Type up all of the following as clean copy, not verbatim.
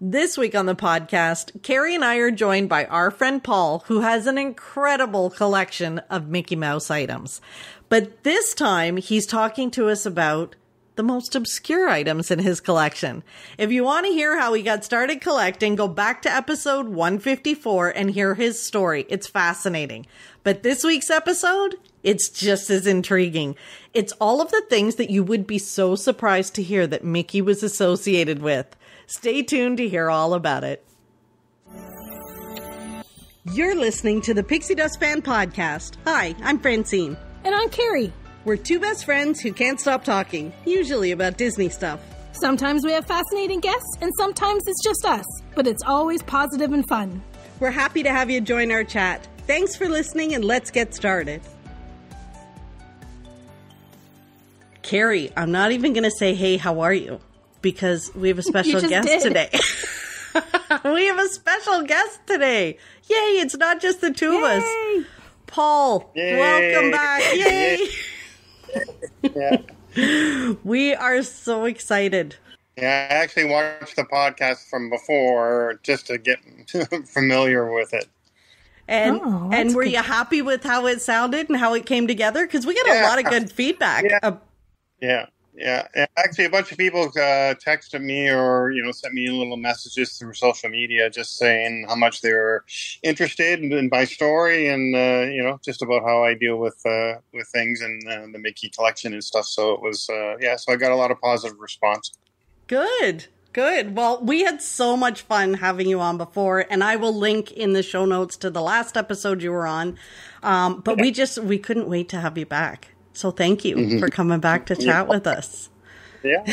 This week on the podcast, Carrie and I are joined by our friend Paul, who has an incredible collection of Mickey Mouse items. But this time, he's talking to us about the most obscure items in his collection. If you want to hear how he got started collecting, go back to episode 154 and hear his story. It's fascinating. But this week's episode, it's just as intriguing. It's all of the things that you would be so surprised to hear that Mickey was associated with. Stay tuned to hear all about it. You're listening to the Pixie Dust Fan podcast. Hi, I'm Francine. And I'm Carrie. We're two best friends who can't stop talking, usually about Disney stuff. Sometimes we have fascinating guests, and sometimes it's just us. But it's always positive and fun. We're happy to have you join our chat. Thanks for listening, and let's get started. Carrie, I'm not even going to say, hey, how are you? Because we have a special guest today. We have a special guest today. Yay, it's not just the two of us. Paul, yay. Welcome back. Yay. Yeah. We are so excited. Yeah, I actually watched the podcast from before just to get familiar with it. And were you happy with how it sounded and how it came together? Because we got a lot of good feedback. Yeah. Actually, a bunch of people texted me or, sent me little messages through social media just saying how much they were interested in my story and, just about how I deal with things and the Mickey collection and stuff. So it was, so I got a lot of positive response. Good. Well, we had so much fun having you on before, and I will link in the show notes to the last episode you were on. But we couldn't wait to have you back. So thank you for coming back to chat with us. Yeah.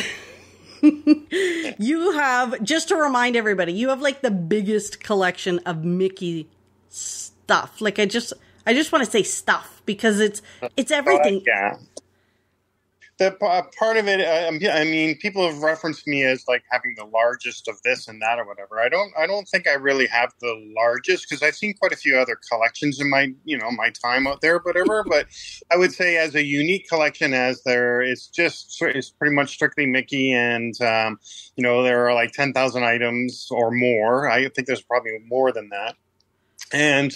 You have, just to remind everybody, you have like the biggest collection of Mickey stuff. Like I just want to say stuff because it's everything. Yeah. The part of it, people have referenced me as like having the largest of this and that or whatever. I don't think I really have the largest because I've seen quite a few other collections in my, my time out there, whatever. But I would say as a unique collection it's pretty much strictly Mickey and, there are like 10,000 items or more. I think there's probably more than that. And,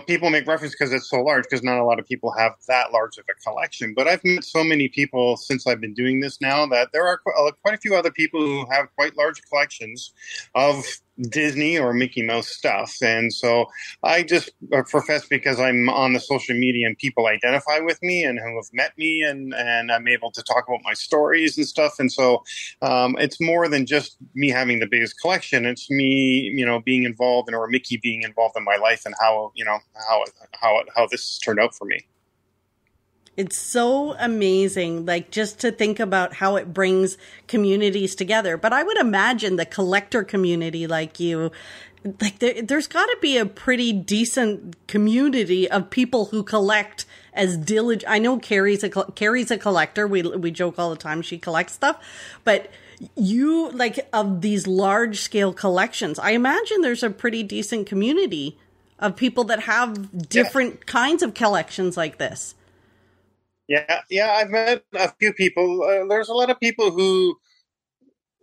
people make reference because it's so large because not a lot of people have that large of a collection. But I've met so many people since I've been doing this now that there are quite a few other people who have quite large collections of Disney or Mickey Mouse stuff. And so I just profess because I'm on the social media and people identify with me and who have met me and I'm able to talk about my stories and stuff. And so it's more than just me having the biggest collection. It's me, being involved or Mickey being involved in my life and how this has turned out for me. It's so amazing, like just to think about how it brings communities together. But I would imagine the collector community like you, like there's got to be a pretty decent community of people who collect as diligent. I know Carrie's a collector. We joke all the time she collects stuff, but you like of these large scale collections. I imagine there's a pretty decent community of people that have different kinds of collections like this. Yeah, I've met a few people. There's a lot of people who,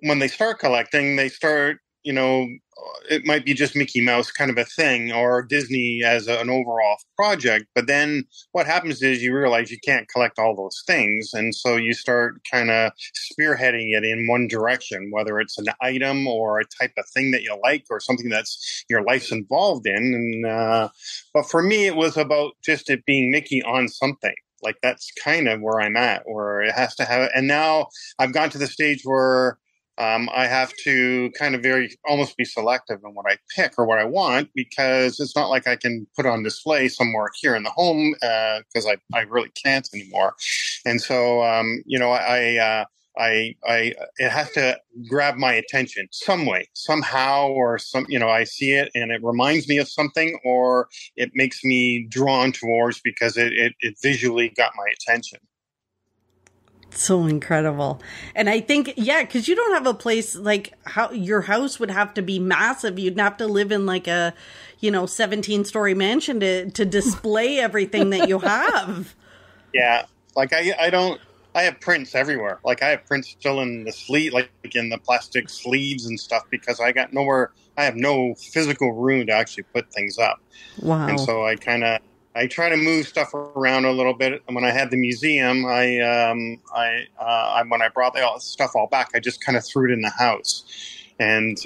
when they start collecting, they start, it might be just Mickey Mouse kind of a thing or Disney as an overall project. But then what happens is you realize you can't collect all those things. And so you start kind of spearheading it in one direction, whether it's an item or a type of thing that you like or something that's your life's involved in. And but for me, it was about just it being Mickey on something. Like that's kind of where I'm at, where it has to have. And now I've gone to the stage where I have to kind of almost be selective in what I pick or what I want, because it's not like I can put on display somewhere here in the home because I really can't anymore. And so, it has to grab my attention some way, somehow, or I see it and it reminds me of something, or it makes me drawn towards because it visually got my attention. So incredible. And I think, because you don't have a place like how your house would have to be massive. You'd have to live in like a, 17-story mansion to display everything that you have. Yeah. Like I don't I have prints everywhere. Like I have prints still in the sleeve, like in the plastic sleeves and stuff, because I got nowhere. I have no physical room to actually put things up. Wow. And so I try to move stuff around a little bit. And when I had the museum, when I brought the stuff all back, I just kind of threw it in the house. And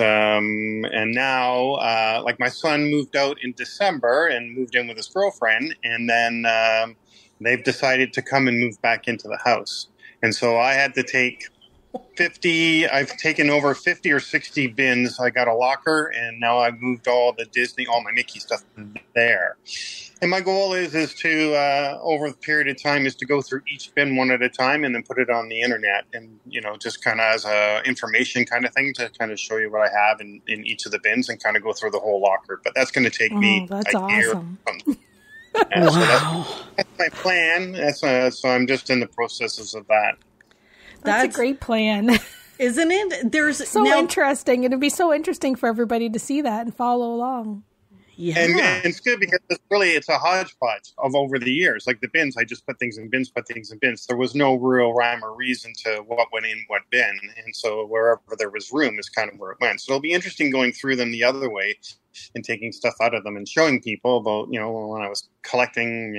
now, like my son moved out in December and moved in with his girlfriend, and then they've decided to come and move back into the house. And so I had to take 50. I've taken over 50 or 60 bins. I got a locker, and now I've moved all my Mickey stuff there. And my goal is to over the period of time is to go through each bin one at a time and then put it on the internet, and just kind of as a information kind of thing to kind of show you what I have in each of the bins and kind of go through the whole locker. But that's going to take me that's a year. awesome. Wow. So that's my plan. So I'm just in the processes of that. That's a great plan. Isn't it? There's so interesting. It'd be so interesting for everybody to see that and follow along. Yeah. And it's good because it's a hodgepodge of over the years. Like the bins, I just put things in bins, There was no real rhyme or reason to what went in what bin. And so wherever there was room is kind of where it went. So it'll be interesting going through them the other way and taking stuff out of them and showing people about, when I was collecting,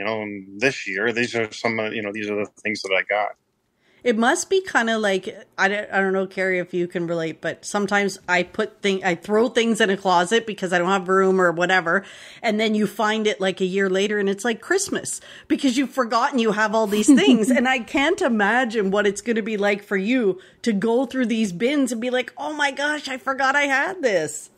this year, these are some, these are the things that I got. It must be kind of like, I don't know, Carrie, if you can relate, but sometimes I throw things in a closet because I don't have room or whatever. And then you find it like a year later and it's like Christmas because you've forgotten you have all these things. And I can't imagine what it's going to be like for you to go through these bins and be like, oh my gosh, I forgot I had this.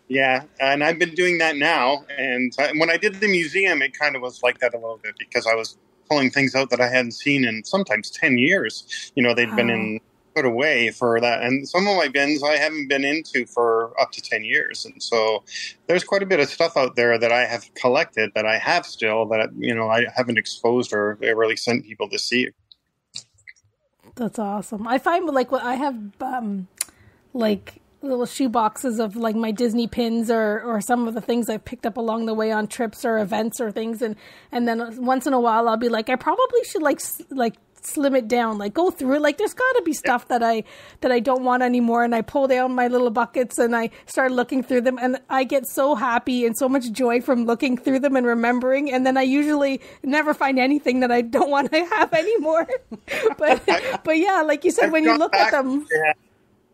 Yeah, and I've been doing that now. And when I did the museum, it kind of was like that a little bit because I was pulling things out that I hadn't seen in sometimes 10 years. They'd been put away for that. And some of my bins I haven't been into for up to 10 years. And so there's quite a bit of stuff out there that I have collected that I have still that, I haven't exposed or really sent people to see. That's awesome. I find like what I have, like little shoe boxes of like my Disney pins or some of the things I've picked up along the way on trips or events or things. And then once in a while I'll be like, I probably should like slim it down, like go through it. Like there's gotta be stuff that I don't want anymore. And I pull down my little buckets and I start looking through them and I get so happy and so much joy from looking through them and remembering. And then I usually never find anything that I don't want to have anymore. but yeah, like you said, when you look at them. Yeah.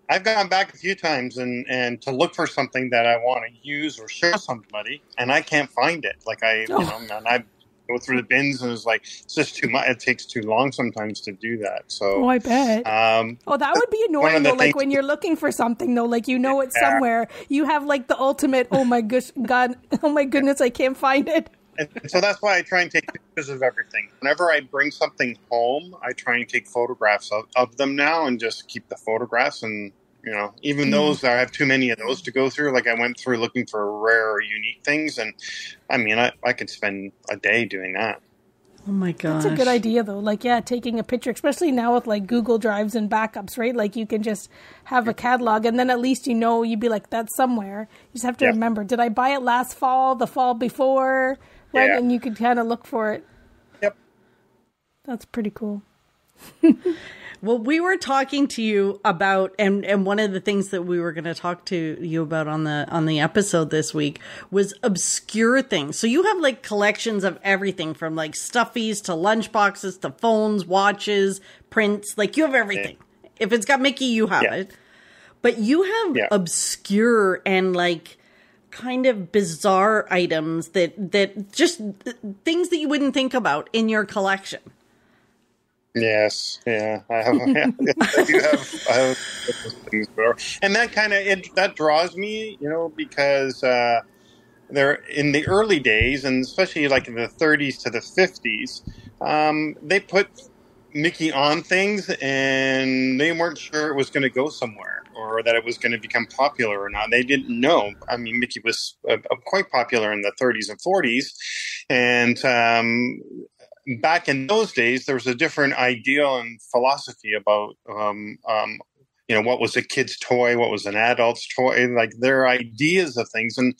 I've gone back a few times and to look for something that I want to use or show somebody, and I can't find it. Like and I go through the bins, and it's like it's just too much. It takes too long sometimes to do that. So, I bet. That would be annoying though. Like when you're looking for something though, like it's somewhere. You have like the ultimate. Oh my goodness, I can't find it. And so that's why I try and take pictures of everything. Whenever I bring something home, I try and take photographs of them now and just keep the photographs. And, even those, I have too many of those to go through. Like I went through looking for rare or unique things. And I mean, I could spend a day doing that. Oh my gosh. That's a good idea though. Like, yeah, taking a picture, especially now with like Google Drives and backups, right? Like you can just have a catalog and then at least you'd be like, that's somewhere. You just have to remember, did I buy it last fall, the fall before? Right, and you could kind of look for it. Yep. That's pretty cool. Well, we were talking to you about, and one of the things that we were going to talk to you about on the episode this week was obscure things. So you have like collections of everything from like stuffies to lunchboxes to phones, watches, prints. Like you have everything. Yeah. If it's got Mickey, you have it. But you have obscure and like kind of bizarre items that just things that you wouldn't think about in your collection. Yes, yeah, I have. I have things, and that kind of that draws me, because they're in the early days, and especially like in the 30s to the 50s, they put Mickey on things, and they weren't sure it was going to go somewhere or that it was going to become popular or not. They didn't know. I mean, Mickey was quite popular in the 30s and 40s, and back in those days, there was a different ideal and philosophy about, what was a kid's toy, what was an adult's toy, like their ideas of things, and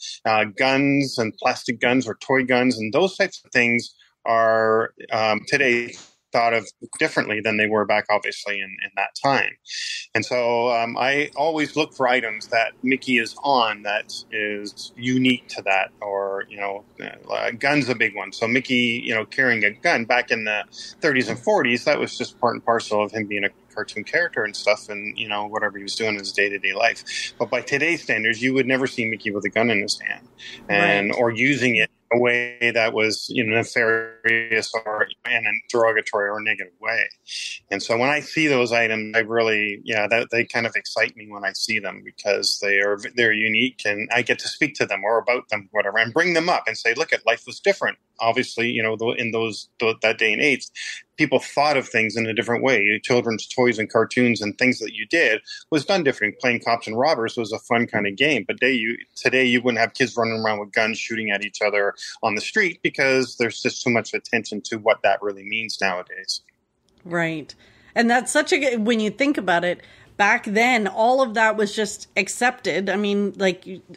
guns and plastic guns or toy guns and those types of things are today thought of differently than they were back, obviously, in that time. And so I always look for items that Mickey is on that is unique to that, or, gun's a big one. So Mickey, carrying a gun back in the 30s and 40s, that was just part and parcel of him being a cartoon character and stuff, and whatever he was doing in his day-to-day life. But by today's standards, you would never see Mickey with a gun in his hand, or using it in a way that was nefarious or in a derogatory or negative way. And so when I see those items, I really they kind of excite me when I see them, because they're unique, and I get to speak to them or about them, whatever, and bring them up and say, look, at life was different. Obviously, in that day and age, people thought of things in a different way. Children's toys and cartoons and things that you did was done differently. Playing cops and robbers was a fun kind of game. But today you wouldn't have kids running around with guns shooting at each other on the street, because there's just too much attention to what that really means nowadays. Right. And that's when you think about it, back then, all of that was just accepted. I mean,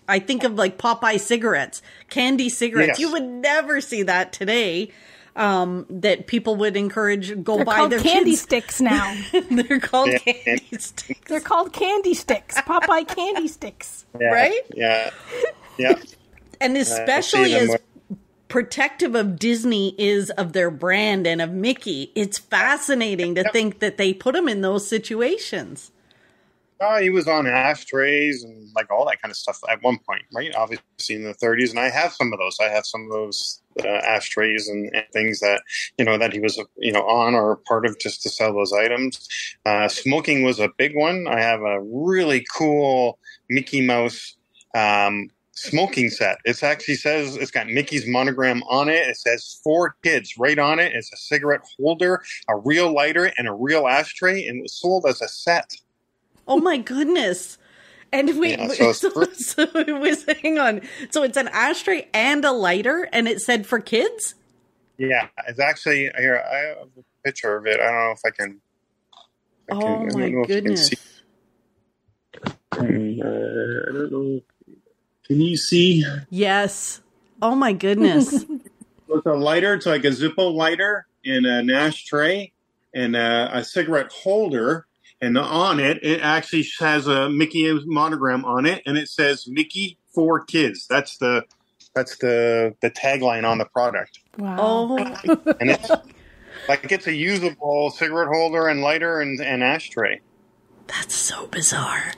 I think of Popeye cigarettes, candy cigarettes. Yes. You would never see that today. That people would encourage They're buy called their candy kids. Sticks now. They're called candy sticks. They're called candy sticks. Popeye candy sticks. Yeah, right? Yeah. And especially as protective of Disney is of their brand and of Mickey, it's fascinating to think that they put him in those situations. He was on ashtrays and all that kind of stuff at one point, right? Obviously in the 30s, and I have some of those. I have some of those ashtrays and things that that he was on or part of, just to sell those items. Smoking was a big one. I have a really cool Mickey Mouse smoking set. It actually says, it's got Mickey's monogram on it. It says 4 kids right on it. It's a cigarette holder, a real lighter, and a real ashtray, and it was sold as a set. Oh my goodness. And so it was, hang on. So it's an ashtray and a lighter, and it said for kids? Yeah, it's actually, here, I have a picture of it. I don't know if I can. Oh my goodness. I don't know. Can you see? Yes. Oh my goodness. It's a lighter. It's like a Zippo lighter and an ashtray and a cigarette holder. And on it, it actually has a Mickey monogram on it, and it says Mickey for Kids. That's the tagline on the product. Wow. Oh. And it's a usable cigarette holder and lighter and ashtray. That's so bizarre.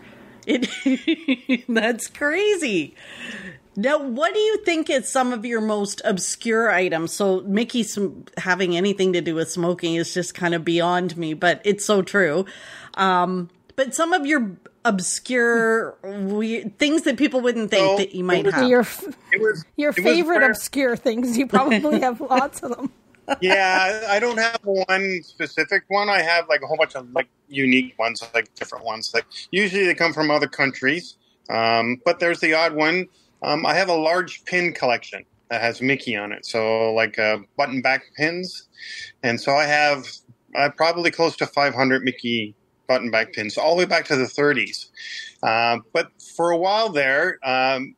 That's crazy. Now, what do you think is some of your most obscure items? So Mickey having anything to do with smoking is just kind of beyond me, but it's so true. But some of your obscure things that people wouldn't think that you might have. Your favorite obscure things. You probably have lots of them. Yeah, I don't have one specific one. I have a whole bunch of unique ones, different ones. Usually they come from other countries. But there's the odd one. I have a large pin collection that has Mickey on it. So button back pins. And so I have probably close to 500 Mickey button back pins, all the way back to the 30s. But for a while there,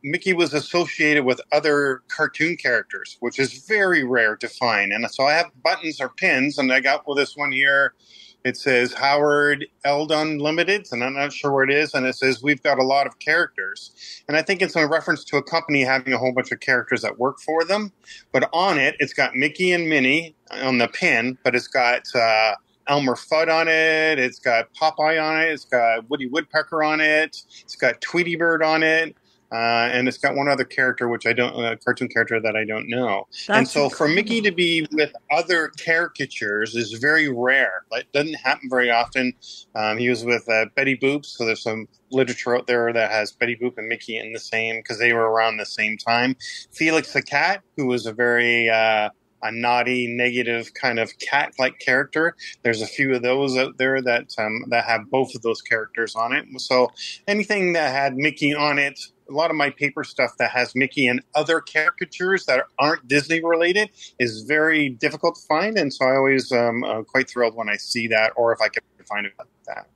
Mickey was associated with other cartoon characters, which is very rare to find. And so I have buttons or pins, and I got this one here. It says Howard Eldon Limited, and I'm not sure where it is. And it says, we've got a lot of characters. And I think it's a reference to a company having a whole bunch of characters that work for them. But on it, it's got Mickey and Minnie on the pin, but it's got Elmer Fudd on it. It's got Popeye on it. It's got Woody Woodpecker on it. It's got Tweety Bird on it. And it's got one other character, which cartoon character that I don't know. And so for Mickey to be with other caricatures is very rare. It doesn't happen very often. He was with Betty Boop, so there's some literature out there that has Betty Boop and Mickey in the same, because they were around the same time. Felix the Cat, who was a very a naughty, negative kind of cat-like character. There's a few of those out there that have both of those characters on it. So anything that had Mickey on it, a lot of my paper stuff that has Mickey and other caricatures that aren't Disney related is very difficult to find. And so I always quite thrilled when I see that, or if I can find it like that.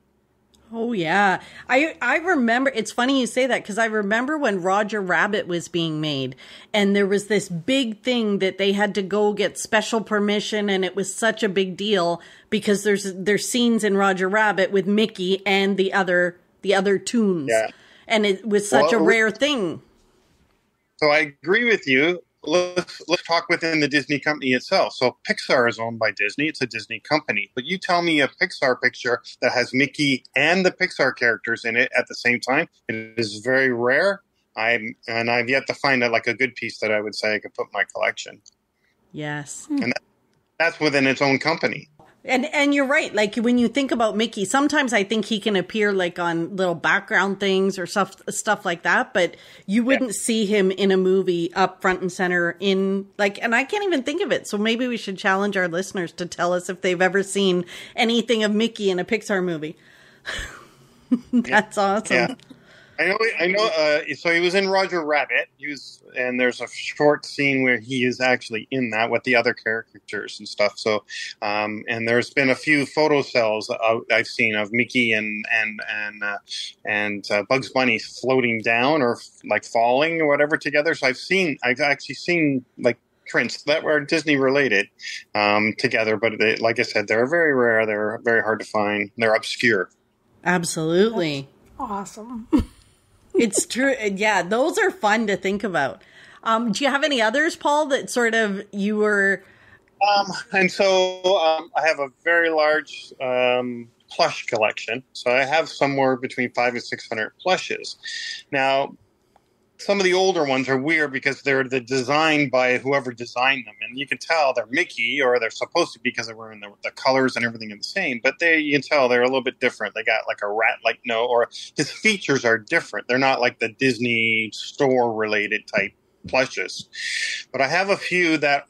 Oh, yeah. I remember, it's funny you say that because I remember when Roger Rabbit was being made and there was this big thing that they had to go get special permission, and it was such a big deal because there's scenes in Roger Rabbit with Mickey and the other toons. Yeah. And it was such a rare thing. So I agree with you. Let's talk within the Disney company itself. So Pixar is owned by Disney. It's a Disney company. But you tell me a Pixar picture that has Mickey and the Pixar characters in it at the same time. It is very rare. I've yet to find like a good piece that I would say I could put in my collection. Yes. And that's within its own company. And you're right. Like when you think about Mickey, sometimes I think he can appear like on little background things or stuff like that, but you wouldn't see him in a movie up front and center in like, and I can't even think of it. So maybe we should challenge our listeners to tell us if they've ever seen anything of Mickey in a Pixar movie. That's awesome. Yeah. I know. So he was in Roger Rabbit. And there's a short scene where he is actually in that with the other characters and stuff. So, and there's been a few photo cells I've seen of Mickey and Bugs Bunny floating down or like falling or whatever together. So I've actually seen like prints that were Disney related together. But like I said, they're very rare. They're very hard to find. They're obscure. Absolutely. That's awesome. It's true. Yeah, those are fun to think about. Do you have any others, Paul, that sort of you were... I have a very large plush collection. So I have somewhere between 500 and 600 plushes. Now, some of the older ones are weird because they're designed by whoever designed them. And you can tell they're Mickey, or they're supposed to be because they're wearing the colors and everything are the same. But you can tell they're a little bit different. They got like a rat-like nose, or his features are different. They're not like the Disney store-related type plushes. But I have a few that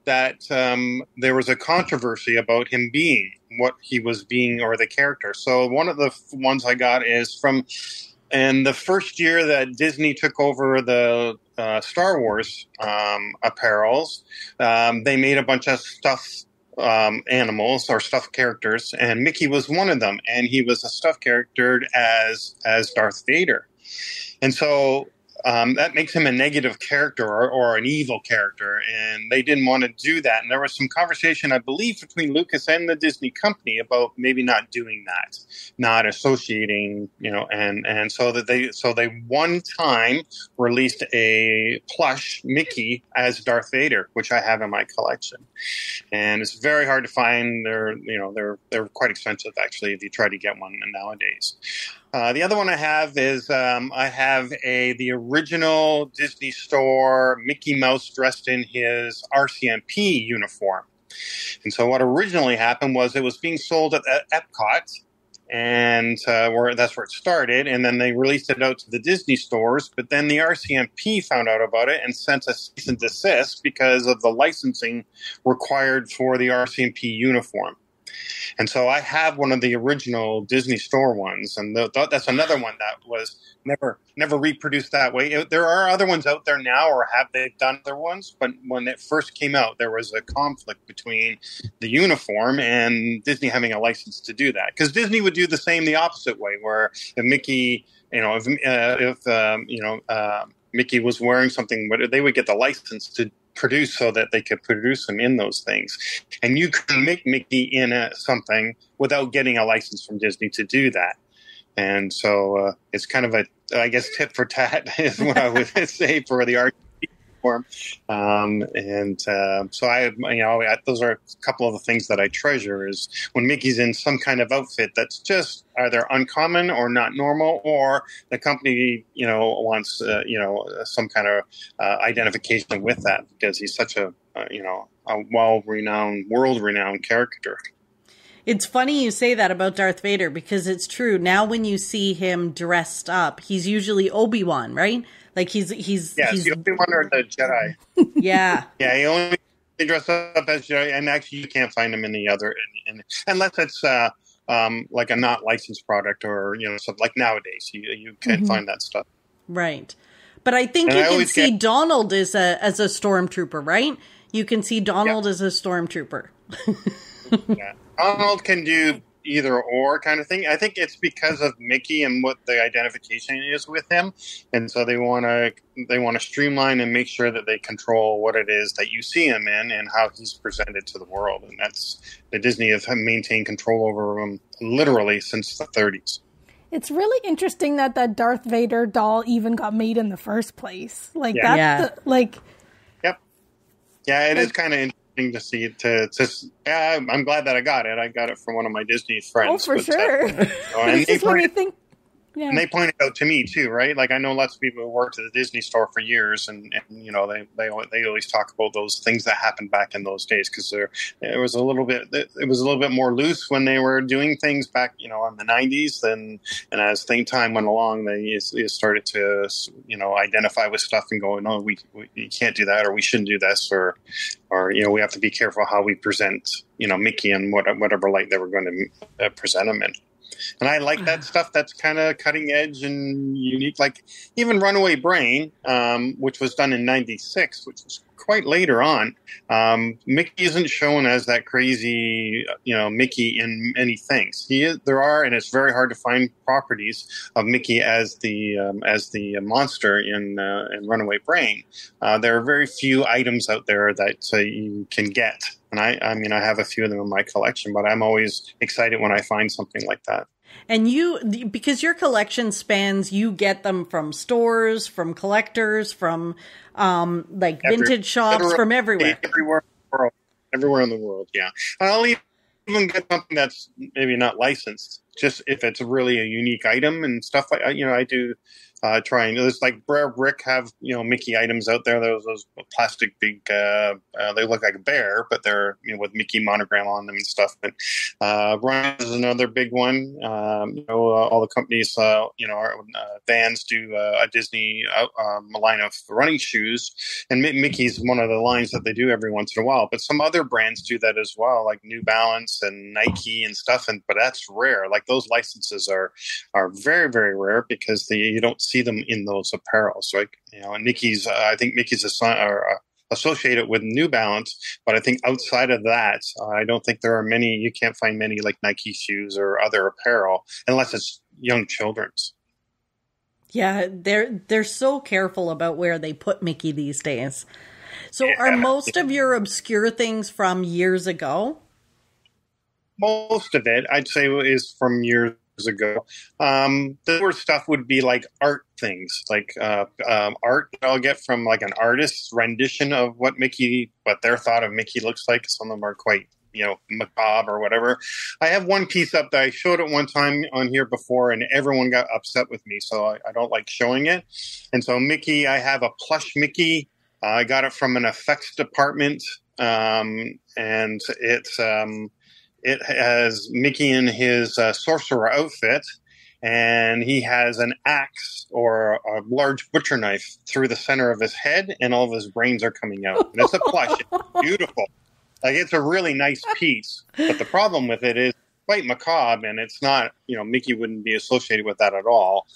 there was a controversy about him being what he was being, or the character. So one of the ones I got is from... And the first year that Disney took over the Star Wars apparels, they made a bunch of stuffed animals or stuffed characters, and Mickey was one of them. And he was a stuffed character as Darth Vader. And so that makes him a negative character or an evil character, and they didn't want to do that. And there was some conversation, I believe, between Lucas and the Disney company about maybe not doing that, not associating, and so they one time released a plush Mickey as Darth Vader, which I have in my collection, and it's very hard to find. They're quite expensive actually if you try to get one nowadays. The other one I have is I have the original Disney Store Mickey Mouse dressed in his RCMP uniform. And so what originally happened was it was being sold at Epcot, and that's where it started. And then they released it out to the Disney stores. But then the RCMP found out about it and sent a cease and desist because of the licensing required for the RCMP uniform. And so I have one of the original Disney Store ones, and that's another one that was never reproduced that way. There are other ones out there now, or have they done other ones? But when it first came out, there was a conflict between the uniform and Disney having a license to do that. Because Disney would do the opposite way, where if Mickey, Mickey was wearing something, they would get the license to produce so that they could produce them in those things. And you can make Mickey in something without getting a license from Disney to do that. And so it's kind of tit for tat is what I would say for the art form. So those are a couple of the things that I treasure is when Mickey's in some kind of outfit that's just either uncommon or not normal, or the company, wants, some kind of identification with that because he's such a world-renowned character. It's funny you say that about Darth Vader because it's true. Now when you see him dressed up, he's usually Obi-Wan, right? Like he's the Obi-Wan or the Jedi. Yeah. Yeah, he only dressed up as Jedi, and actually you can't find him in the other, unless it's like a not licensed product or something like nowadays. You can't find that stuff. Right. But I think you can see Donald as a stormtrooper, right? You can see Donald as a stormtrooper. Yeah. Donald can do, either or kind of thing. I think it's because of Mickey and what the identification is with him, and so they want to streamline and make sure that they control what it is that you see him in and how he's presented to the world. And that's the Disney have maintained control over him literally since the 30s. It's really interesting that Darth Vader doll even got made in the first place. Like Yep. Yeah, it is kind of interesting to see it. I'm glad that I got it. I got it from one of my Disney friends. Oh, for sure. And they pointed out to me too, right? Like I know lots of people who worked at the Disney store for years, and you know they always talk about those things that happened back in those days because it was a little bit more loose when they were doing things back, you know, in the 90s. And as time went along, they started to, you know, identify with stuff and go, no, we can't do that, or we shouldn't do this, or you know, we have to be careful how we present, you know, Mickey in whatever light they were going to present him in. And I like that stuff that's kind of cutting edge and unique. Like even Runaway Brain, which was done in 96, which was quite later on. Mickey isn't shown as that crazy, you know, Mickey in many things. There are, and it's very hard to find properties of Mickey as the monster in Runaway Brain. There are very few items out there that you can get. And I mean, I have a few of them in my collection, but I'm always excited when I find something like that. And because your collection spans, you get them from stores, from collectors, from vintage shops, from everywhere. Everywhere in the world, yeah. I'll even get something that's maybe not licensed, just if it's really a unique item and stuff. You know, I do trying. There's like Brer Brick have, you know, Mickey items out there. Those plastic big. They look like a bear, but they're, you know, with Mickey monogram on them and stuff. And Ryan is another big one. You know, all the companies, you know, Vans do a Disney line of running shoes, and Mickey's one of the lines that they do every once in a while. But some other brands do that as well, like New Balance and Nike and stuff. But that's rare. Like those licenses are very, very rare because you don't see them in those apparels, right? You know, and Mickey's, I think Mickey's associated with New Balance, but I think outside of that, I don't think there are many. You can't find many like Nike shoes or other apparel unless it's young children's. Yeah, they're so careful about where they put Mickey these days. So, are most of your obscure things from years ago? Most of it, I'd say, is from years ago. The worst stuff would be like art things, like art I'll get from like an artist's rendition of what their thought of Mickey looks like. Some of them are quite, you know, macabre or whatever. I have one piece up that I showed it one time on here before, and everyone got upset with me, so I don't like showing it. And so Mickey, I have a plush Mickey. I got it from an effects department, and it has Mickey in his sorcerer outfit, and he has an axe or a large butcher knife through the center of his head, and all of his brains are coming out. And it's a plush. It's beautiful. Like, it's a really nice piece. But the problem with it is quite macabre, and it's not, you know, Mickey wouldn't be associated with that at all.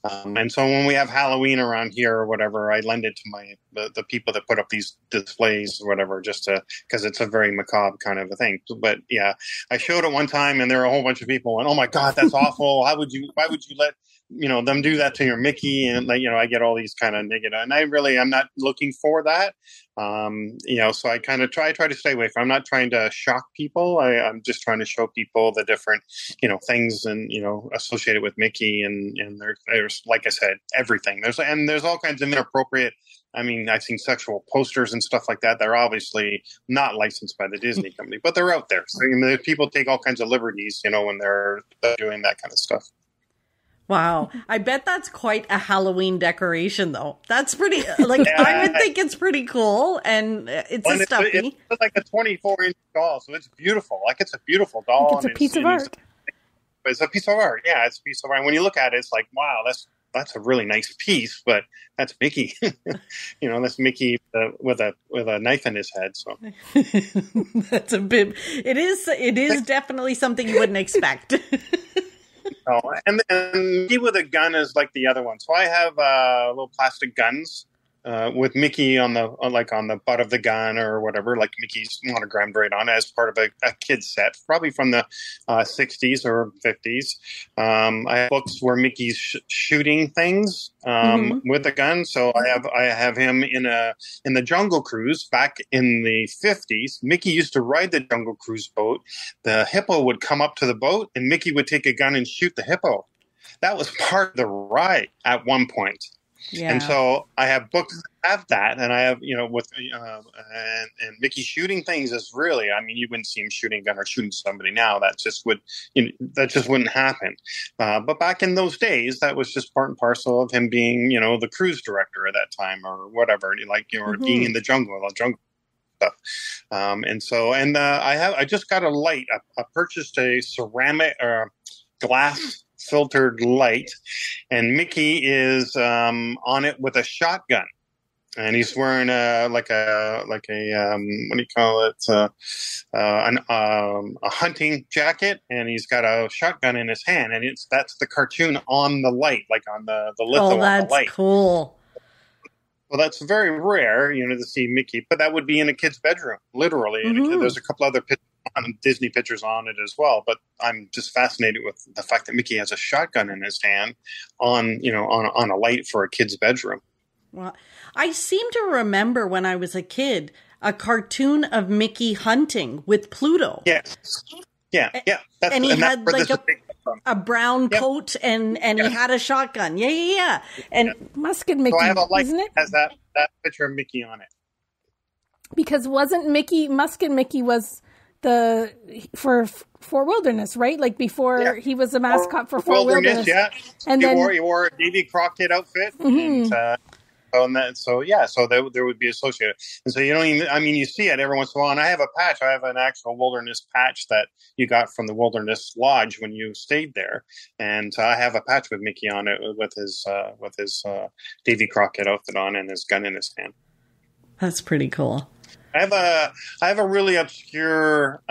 And so when we have Halloween around here or whatever, I lend it to the people that put up these displays or whatever, just because it's a very macabre kind of a thing. But yeah, I showed it one time, and there were a whole bunch of people went, "Oh my God, that's awful! Why would you let, you know, them do that to your Mickey?" And like, you know, I get all these kind of negative, and I'm not looking for that. You know, so I kind of try to stay away from. I'm not trying to shock people. I'm just trying to show people the different, you know, things and, you know, associated with Mickey, and there's like I said, everything. There's all kinds of inappropriate. I mean, I've seen sexual posters and stuff like that. They're obviously not licensed by the Disney company, but they're out there. So, I mean, people take all kinds of liberties, you know, when they're doing that kind of stuff. Wow. I bet that's quite a Halloween decoration, though. That's pretty, like, yeah. I would think it's pretty cool, and it's a stuffy. It's like a 24-inch doll, so it's beautiful. Like, it's a beautiful doll. It's a piece of art. It's a piece of art. Yeah, it's a piece of art. When you look at it, it's like, wow, that's a really nice piece, but that's Mickey. You know, that's Mickey with a knife in his head. So that's a bit. It is definitely something you wouldn't expect. Oh, and Mickey with a gun is like the other one. So I have little plastic guns with Mickey on the butt of the gun or whatever, like Mickey's monogrammed right on it as part of a kid's set, probably from the 60s or 50s. I have books where Mickey's shooting things with a gun. So I have him in the Jungle Cruise back in the 50s. Mickey used to ride the Jungle Cruise boat. The hippo would come up to the boat, and Mickey would take a gun and shoot the hippo. That was part of the ride at one point. Yeah. And so I have books that have that, and I have, with and Mickey shooting things is really, I mean, you wouldn't see him shooting a gun or shooting somebody now. That just wouldn't happen. But back in those days, that was just part and parcel of him being, the cruise director at that time or whatever, being in the jungle stuff. I just got a light. I purchased a ceramic glass filtered light, and Mickey is on it with a shotgun, and he's wearing a what do you call it, a hunting jacket, and he's got a shotgun in his hand, and that's the cartoon on the light, like on the litho on the light. That's cool. Well, that's very rare, to see Mickey, but that would be in a kid's bedroom, literally. And there's a couple other Disney pictures on it as well, but I'm just fascinated with the fact that Mickey has a shotgun in his hand on a light for a kid's bedroom. Well, I seem to remember when I was a kid a cartoon of Mickey hunting with Pluto. Yes. Yeah. And he had like a brown coat and he had a shotgun. Yeah. And Musket Mickey, so I have a light isn't it? Has that picture of Mickey on it. Because wasn't Musket Mickey was for Wilderness, right? Like before he was a mascot for Wilderness. Yeah. And he wore a Davy Crockett outfit. And so there would be associated. And so you see it every once in a while. And I have a patch. I have an actual Wilderness patch that you got from the Wilderness Lodge when you stayed there. And I have a patch with Mickey on it with his Davy Crockett outfit on and his gun in his hand. That's pretty cool. I have a really obscure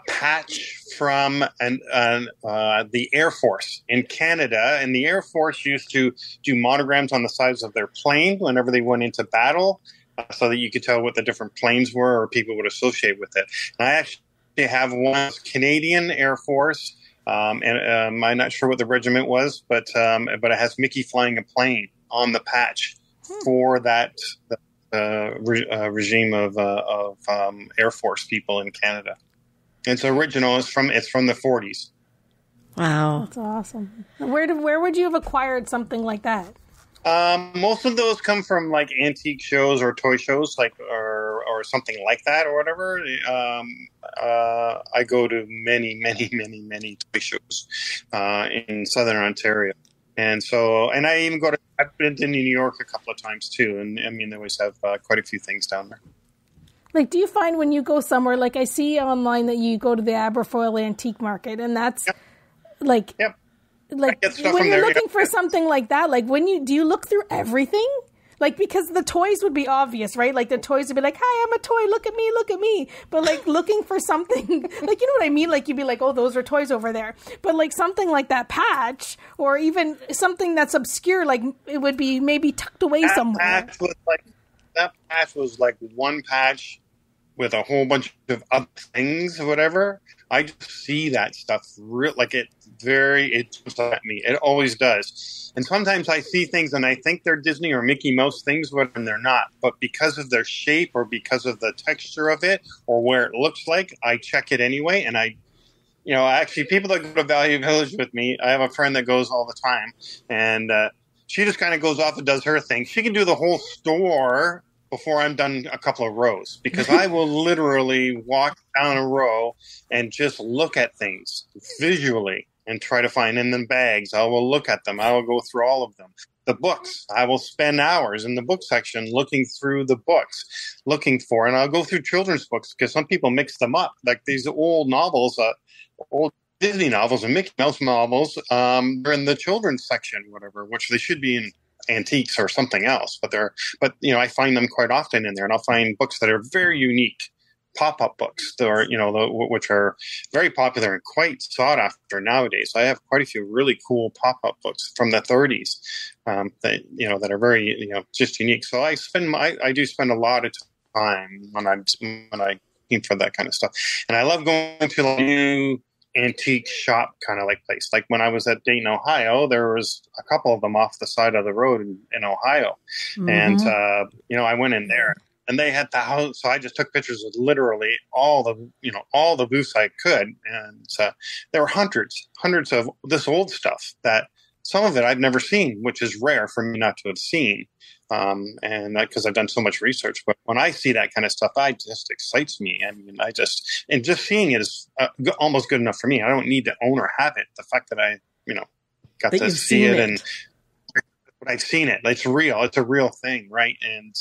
patch from the Air Force in Canada, and the Air Force used to do monograms on the sides of their plane whenever they went into battle, so that you could tell what the different planes were or people would associate with it. And I actually have one Canadian Air Force, and I'm not sure what the regiment was, but it has Mickey flying a plane on the patch for that. Regime of Air Force people in Canada. It's original. It's from the 40s. Wow, that's awesome. Where would you have acquired something like that? Most of those come from like antique shows or toy shows, or something like that, or whatever. I go to many toy shows in Southern Ontario. And I've been to New York a couple of times too. And I mean, they always have quite a few things down there. Like, do you find when you go somewhere, like I see online that you go to the Aberfoyle Antique Market, and that's like when you're looking for something like that, like do you look through everything? Like, because the toys would be obvious, right? Like the toys would be like, "Hi, I'm a toy. Look at me." But like looking for something, like, you know what I mean? Like you'd be like, "Oh, those are toys over there." But like something like that patch, or even something that's obscure, like it would be maybe tucked away somewhere. That patch was like one patch with a whole bunch of other things or whatever. I just see that stuff it jumps at me. It always does. And sometimes I see things and I think they're Disney or Mickey Mouse things, and they're not. But because of their shape or because of the texture of it or where it looks like, I check it anyway. And actually people that go to Value Village with me, I have a friend that goes all the time, and she just kind of goes off and does her thing. She can do the whole store before I'm done a couple of rows, because I will literally walk down a row and just look at things visually and try to find in the bags. I will look at them. I will go through all of them. The books, I will spend hours in the book section looking through the books, and I'll go through children's books because some people mix them up. Like these old novels, old Disney novels and Mickey Mouse novels, they're in the children's section, whatever, which they should be in antiques or something else, but I find them quite often in there, and I'll find books that are very unique pop-up books, or which are very popular and quite sought after nowadays. I have quite a few really cool pop-up books from the 30s that are very just unique. So I do spend a lot of time when I aim for that kind of stuff, and I love going to a new antique shop kind of like place. Like when I was at Dayton, Ohio, there was a couple of them off the side of the road in Ohio, and I went in there. And they had the house, so I just took pictures of literally all the booths I could, and there were hundreds of this old stuff that some of it I've never seen, which is rare for me not to have seen, and because I've done so much research. But when I see that kind of stuff, it just excites me. I mean, just seeing it is almost good enough for me. I don't need to own or have it. The fact that I got to see it and. But I've seen it. It's real. It's a real thing, right? And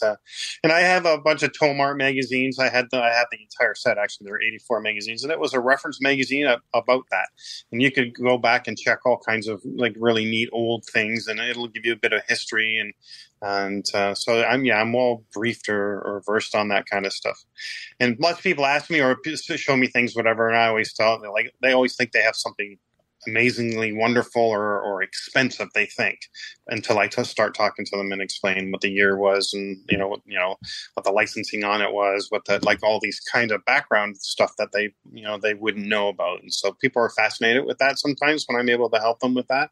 I have a bunch of Tomart magazines. I had the entire set. Actually, there were 84 magazines, and it was a reference magazine about that. And you could go back and check all kinds of like really neat old things, and it'll give you a bit of history. And so I'm all briefed or versed on that kind of stuff. And lots of people ask me or show me things, whatever, and I always tell them they always think they have something amazingly wonderful or expensive, they think, until I start talking to them and explain what the year was and what the licensing on it was, what all these kind of background stuff that they wouldn't know about. And so people are fascinated with that sometimes when I'm able to help them with that.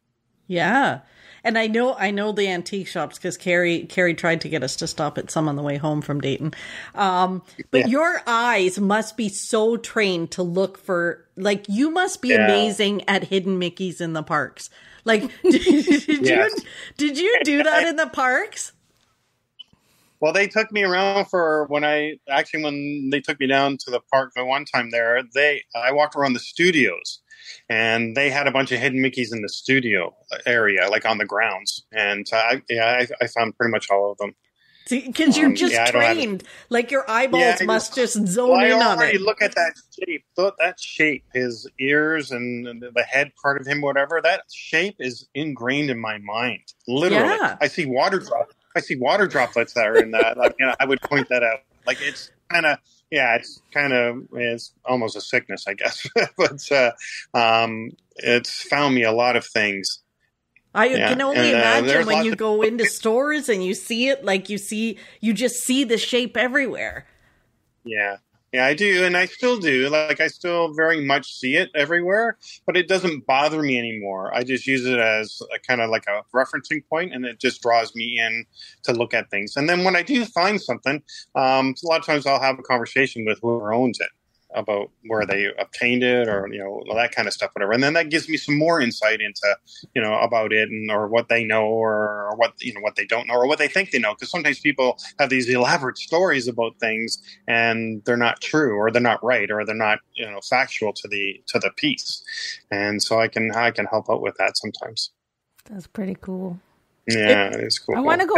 Yeah. And I know the antique shops because Carrie tried to get us to stop at some on the way home from Dayton. But your eyes must be so trained to look for, you must be amazing at hidden Mickeys in the parks. Did you do that in the parks? Well, they took me around when they took me down to the park the one time there, I walked around the studios. And they had a bunch of hidden Mickeys in the studio area, like on the grounds. And I found pretty much all of them. Because you're just trained. Your eyeballs must just zone in on it. I already look at that shape. That shape, his ears and the head part of him, whatever, that shape is ingrained in my mind. Literally. Yeah. I see water droplets that are in that. I would point that out. It's kind of... Yeah, it's almost a sickness, I guess. But it's found me a lot of things. I can only imagine when you go into stores and you see it, you just see the shape everywhere. Yeah. Yeah, I do, and I still do. I still very much see it everywhere, but it doesn't bother me anymore. I just use it as a kind of like a referencing point, and it just draws me in to look at things. And then when I do find something, a lot of times I'll have a conversation with whoever owns it about where they obtained it or, that kind of stuff, whatever. And then that gives me some more insight into, about it or what they know or what, what they don't know or what they think they know. Because sometimes people have these elaborate stories about things and they're not true or they're not right or they're not, factual to the piece. And so I can help out with that sometimes. That's pretty cool. Yeah, it's cool. I want to go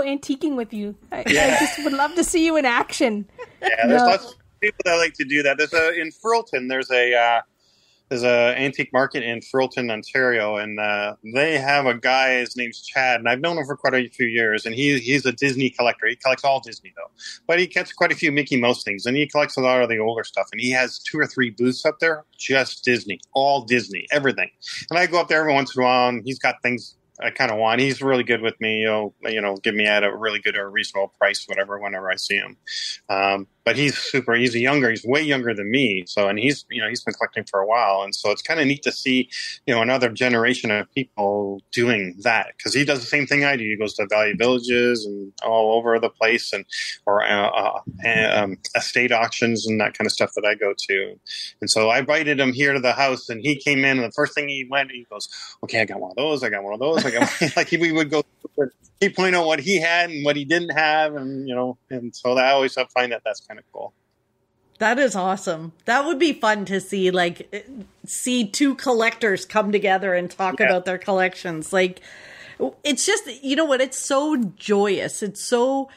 antiquing with you. I just would love to see you in action. Yeah, there's lots of people that like to do that. In Frillton, there's a antique market in Frillton, Ontario, and they have a guy. His name's Chad, and I've known him for quite a few years. And he's a Disney collector. He collects all Disney though, but he gets quite a few Mickey Mouse things, and he collects a lot of the older stuff. And he has 2 or 3 booths up there, just Disney, all Disney, everything. And I go up there every once in a while, and he's got things I kind of want. He's really good with me. He'll, give me at a really good or reasonable price, whatever, whenever I see him. But he's way younger than me. So, and he's been collecting for a while. And so it's kind of neat to see, another generation of people doing that because he does the same thing I do. He goes to value villages and all over the place or estate auctions and that kind of stuff that I go to. And so I invited him here to the house and he came in and the first thing he goes, okay, I got one of those. We would go, he'd point out what he had and what he didn't have. And, and so I always find that's kind of cool. That is awesome. That would be fun to see, see 2 collectors come together and talk about their collections. It's just, it's so joyous. It's so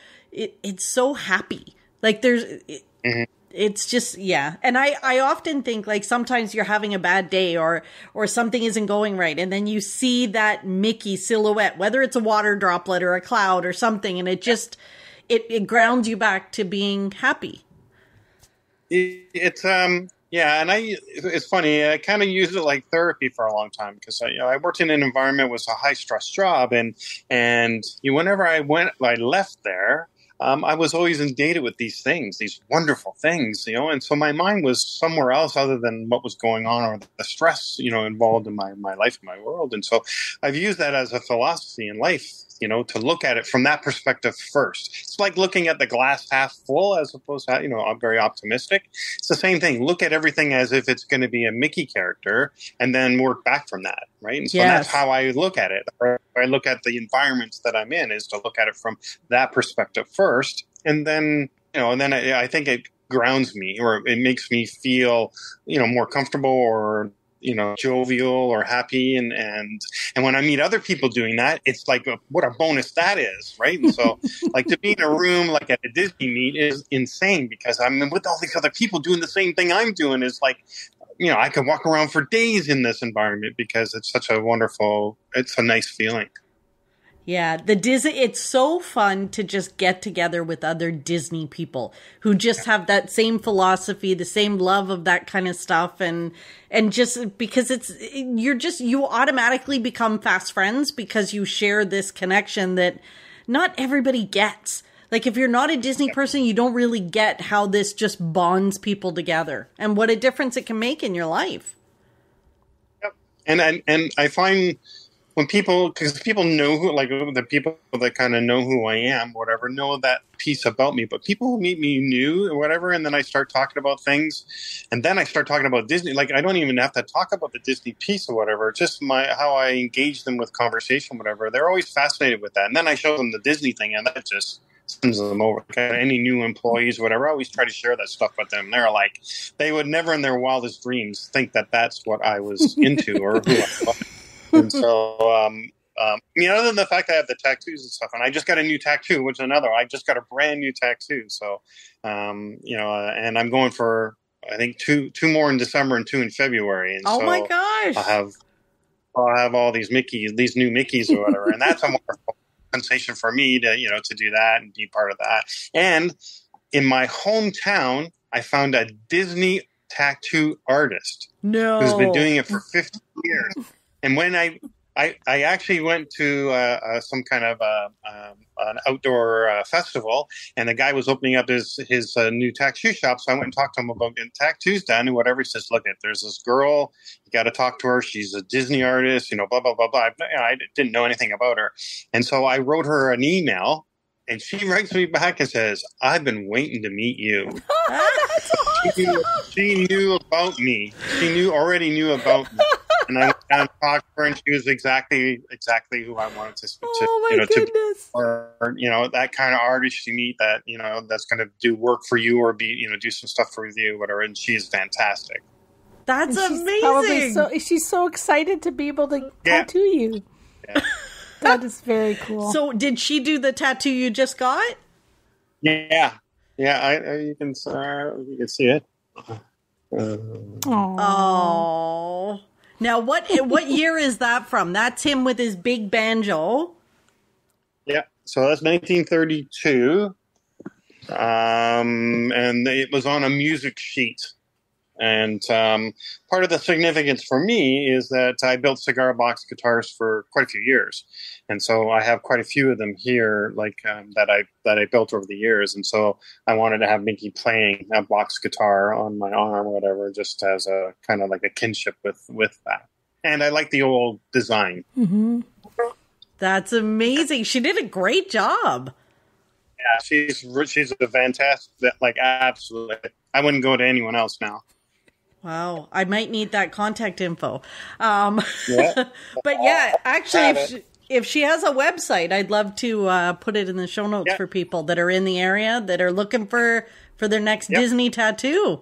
happy. It's just, And I often think sometimes you're having a bad day or something isn't going right. And then you see that Mickey silhouette, whether it's a water droplet or a cloud or something. And it just, it grounds you back to being happy. It's yeah, and it's funny. I kind of used it like therapy for a long time because I worked in an environment with a high stress job, and whenever I left there. I was always inundated with these things, these wonderful things, and so my mind was somewhere else other than what was going on or the stress, involved in my life, my world. And so I've used that as a philosophy in life, to look at it from that perspective first. It's like looking at the glass half full as opposed to, I'm very optimistic. It's the same thing. Look at everything as if it's going to be a Mickey character and then work back from that, right? And so that's how I look at it. Or I look at the environments that I'm in is to look at it from that perspective first. And then, I think it grounds me or it makes me feel, more comfortable or, jovial or happy. And when I meet other people doing that, it's like, what a bonus that is. Right. And so like to be in a room, like at a Disney meet is insane because I'm with all these other people doing the same thing I'm doing is like, I could walk around for days in this environment because it's such a it's a nice feeling. Yeah, it's so fun to just get together with other Disney people who just have that same philosophy, the same love of that kind of stuff. And just because you automatically become fast friends because you share this connection that not everybody gets. Like if you're not a Disney person, you don't really get how this just bonds people together and what a difference it can make in your life. Yep. And I find because people know the people that kind of know who I am, whatever, know that piece about me. But people who meet me new or whatever, and then I start talking about things, and then I start talking about Disney. Like I don't even have to talk about the Disney piece or whatever. Just how I engage them with conversation, whatever. They're always fascinated with that. And then I show them the Disney thing, and that just sends them over. Any new employees, whatever, I always try to share that stuff with them. They're like, they would never in their wildest dreams think that that's what I was into or who I was. And so, other than the fact that I have the tattoos and stuff, and I just got a new tattoo, which is I just got a brand new tattoo. So, and I'm going for, I think two more in December and 2 in February. And oh my gosh. I'll have all these new Mickeys or whatever. And that's a wonderful sensation for me to do that and be part of that. And in my hometown, I found a Disney tattoo artist who's been doing it for 50 years. And when I actually went to some kind of an outdoor festival, and the guy was opening up his new tattoo shop. So I went and talked to him about getting tattoos done and whatever. He says, "Look, there's this girl. You got to talk to her. She's a Disney artist. Blah blah blah blah." I didn't know anything about her, and so I wrote her an email, and she writes me back and says, "I've been waiting to meet you." That's awesome. She knew about me. She already knew about me. And I went down and talked to her, and she was exactly who I wanted to speak to. Oh my goodness! Or that kind of artist you meet that that's going to do work for you or be do some stuff for you, whatever. And she's fantastic. That's amazing. She's so excited to be able to tattoo you. Yeah. That is very cool. So, did she do the tattoo you just got? Yeah. You can see it. Oh. Now, what year is that from? That's him with his big banjo. Yeah, so that's 1932, and it was on a music sheet. And part of the significance for me is that I built cigar box guitars for quite a few years, and so I have quite a few of them here, that I built over the years. And so I wanted to have Mickey playing a box guitar on my arm or whatever, just as a kind of like a kinship with that. And I like the old design. Mm-hmm. That's amazing. She did a great job. Yeah, she's a fantastic. Absolutely. I wouldn't go to anyone else now. Wow, I might need that contact info. But yeah, actually, if she has a website, I'd love to put it in the show notes for people that are in the area that are looking for their next Disney tattoo.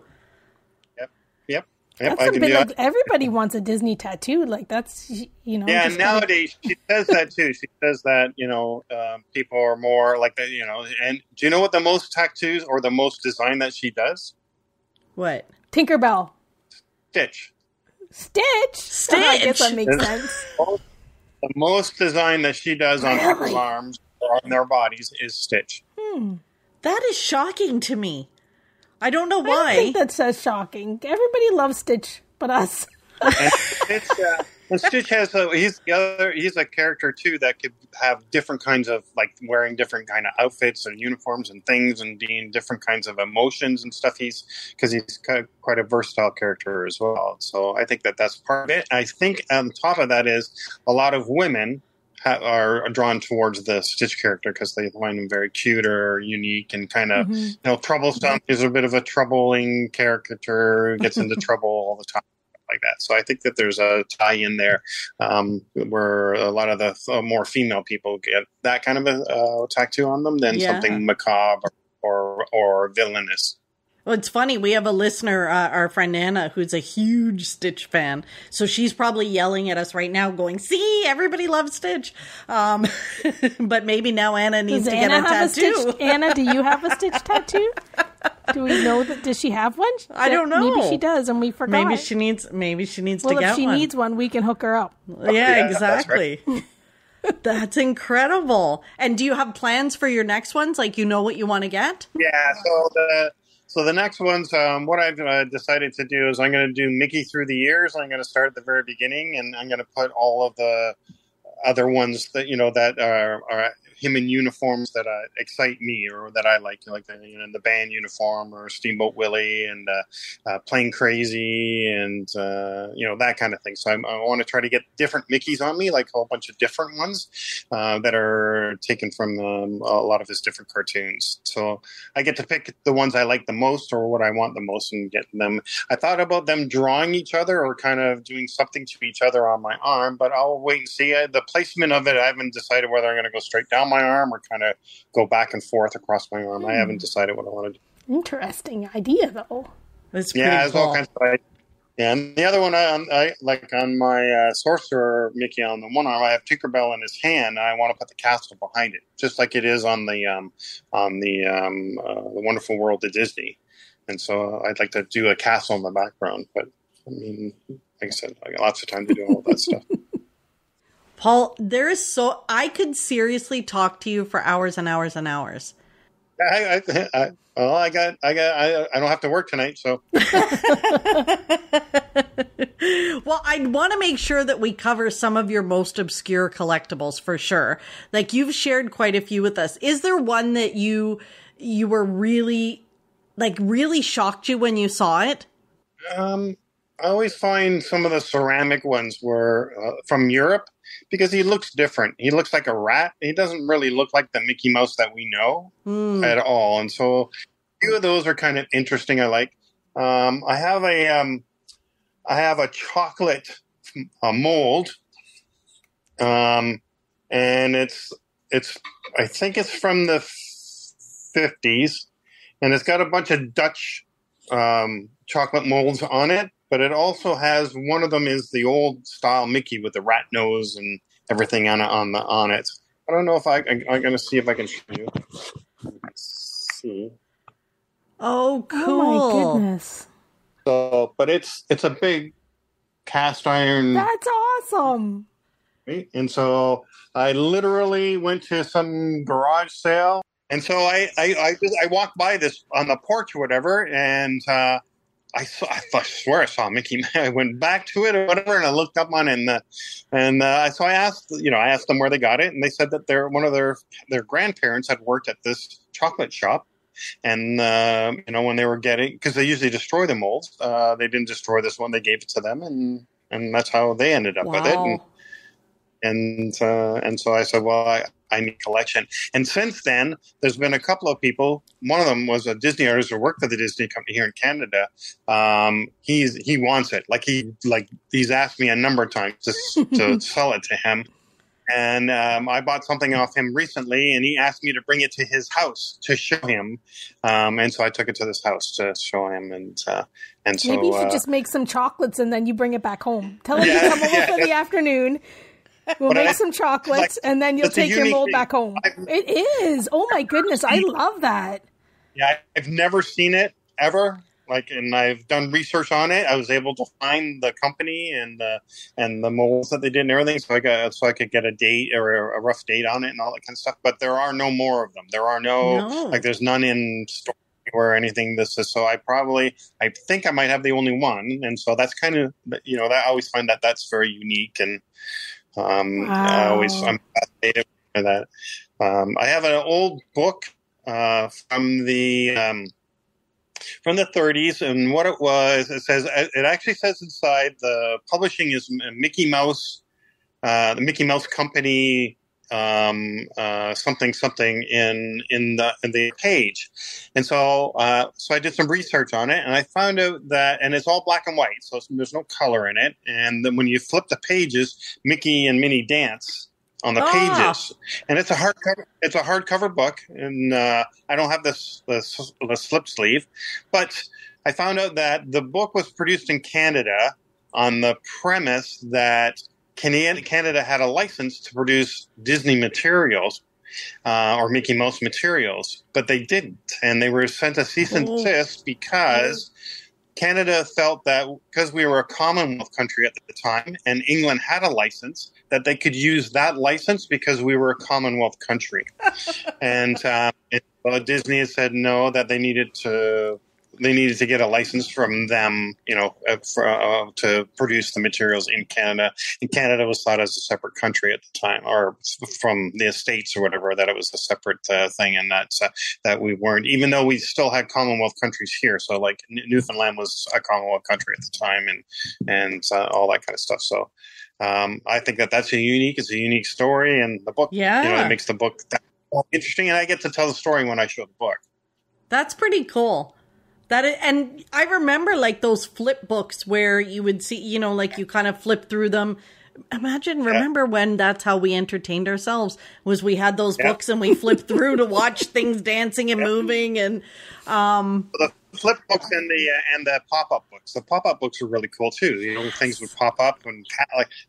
Yep. Everybody wants a Disney tattoo. That's Yeah, nowadays she says that too. She says that people are more like that. And do you know what the most tattoos or the most design that she does? What? Tinkerbell. Stitch. I guess that makes sense. The most design that she does on people's arms or on their bodies is Stitch. That is shocking to me. I don't know I why. don't think that's so shocking. Everybody loves Stitch, but us. And Stitch has he's a character too that could have different kinds of, like, wearing different kind of outfits and uniforms and things and being different kinds of emotions and stuff. He's quite a versatile character as well. So I think that's part of it. I think on top of that is a lot of women are drawn towards the Stitch character because they find him very cute or unique and kind of troublesome. He's a bit of a troubling character, gets into trouble all the time, like that. So I think that there's a tie in there where a lot of the more female people get that kind of a tattoo on them than something macabre or villainous. Well, it's funny. We have a listener, our friend Anna, who's a huge Stitch fan. So she's probably yelling at us right now going, see, everybody loves Stitch. But maybe now Anna needs to get a tattoo. Anna, do you have a Stitch tattoo? Do we know that? Does she have one? I don't know. Maybe she does, and we forgot. Maybe she needs to get one. Well, if she needs one, we can hook her up. Yeah, exactly. That's right. That's incredible. And do you have plans for your next ones? Like, you know what you want to get? Yeah, so the next ones, what I've decided to do is I'm going to do Mickey through the years. I'm going to start at the very beginning, and I'm going to put all of the other ones that, that are him in uniforms that excite me or that I like the band uniform or Steamboat Willie and Plain Crazy and that kind of thing. So I want to try to get different Mickeys on me, like a whole bunch of different ones that are taken from a lot of his different cartoons. So I get to pick the ones I like the most or what I want the most and get them. I thought about them drawing each other or kind of doing something to each other on my arm, but I'll wait and see. The placement of it, I haven't decided whether I'm going to go straight down my arm or kind of go back and forth across my arm. I haven't decided what I want to do. Interesting idea, though. It's pretty cool. There's all kinds of ideas. Yeah, and the other one, I like on my Sorcerer Mickey on the one arm, I have Tinkerbell in his hand, and I want to put the castle behind it, just like it is on the Wonderful World of Disney. And so I'd like to do a castle in the background, but I mean, like I said, I got lots of time to do all that stuff. Paul, I could seriously talk to you for hours and hours and hours. I don't have to work tonight, so. Well, I'd want to make sure that we cover some of your most obscure collectibles for sure. Like, you've shared quite a few with us. Is there one that you were really shocked you when you saw it? I always find some of the ceramic ones were from Europe because he looks different. He looks like a rat. He doesn't really look like the Mickey Mouse that we know at all. And so a few of those are kind of interesting. I like. I have a chocolate mold, and it's I think it's from the 50s, and it's got a bunch of Dutch chocolate molds on it. But it also has, one of them is the old style Mickey with the rat nose and everything on it. I don't know if I'm going to see if I can show you. Let's see. Oh, cool. Oh, my goodness. So, but it's a big cast iron. That's awesome. Right? And so I literally went to some garage sale. And so I walked by this on the porch or whatever, and I swear I saw Mickey. I went back to it or whatever, and I looked up on it, so I asked them where they got it, and they said that one of their grandparents had worked at this chocolate shop, and when they were because they usually destroy the molds, they didn't destroy this one; they gave it to them, and that's how they ended up with it. And so I said, well, I need a collection. And since then, there's been a couple of people. One of them was a Disney artist who worked for the Disney company here in Canada. He wants it. He's asked me a number of times to sell it to him. And I bought something off him recently, and he asked me to bring it to his house to show him. And so I took it to this house to show him. And so maybe you should just make some chocolates and then you bring it back home. Tell him to come over for the afternoon. We'll make some chocolates, and then you'll take your mold back home. It is. Oh, my goodness. I love that. Yeah, I've never seen it, ever. And I've done research on it. I was able to find the company and the molds that they did and everything, so I could get a date or a rough date on it and all that kind of stuff. But there are no more of them. There are no. There's none in store or anything. So I think I might have the only one. And so that's kind of, I always find that that's very unique. And I'm fascinated by that. I have an old book from the 30s, and what it was, it actually says inside the publishing is Mickey Mouse, the Mickey Mouse Company, something in the page. And so I did some research on it, and I found out that, and it's all black and white, so there's no color in it. And then when you flip the pages, Mickey and Minnie dance on the pages, and it's a hardcover book, and I don't have the slip sleeve, but I found out that the book was produced in Canada on the premise that Canada had a license to produce Disney materials or Mickey Mouse materials, but they didn't, and they were sent a cease and desist because Canada felt that because we were a Commonwealth country at the time and England had a license, that they could use that license because we were a Commonwealth country. And Disney had said no, that they needed to get a license from them, to produce the materials in Canada. And Canada was thought as a separate country at the time, or from the States or whatever, that it was a separate thing, and that we weren't, even though we still had Commonwealth countries here. So like Newfoundland was a Commonwealth country at the time, and all that kind of stuff. So I think that's a unique story, and the book, it makes the book interesting, and I get to tell the story when I show the book. That's pretty cool. And I remember like those flip books where you would see, you kind of flip through them. Remember when that's how we entertained ourselves, was we had those books and we flipped through to watch things dancing and moving. And the flip books and the pop-up books. The pop-up books are really cool too. Things would pop up and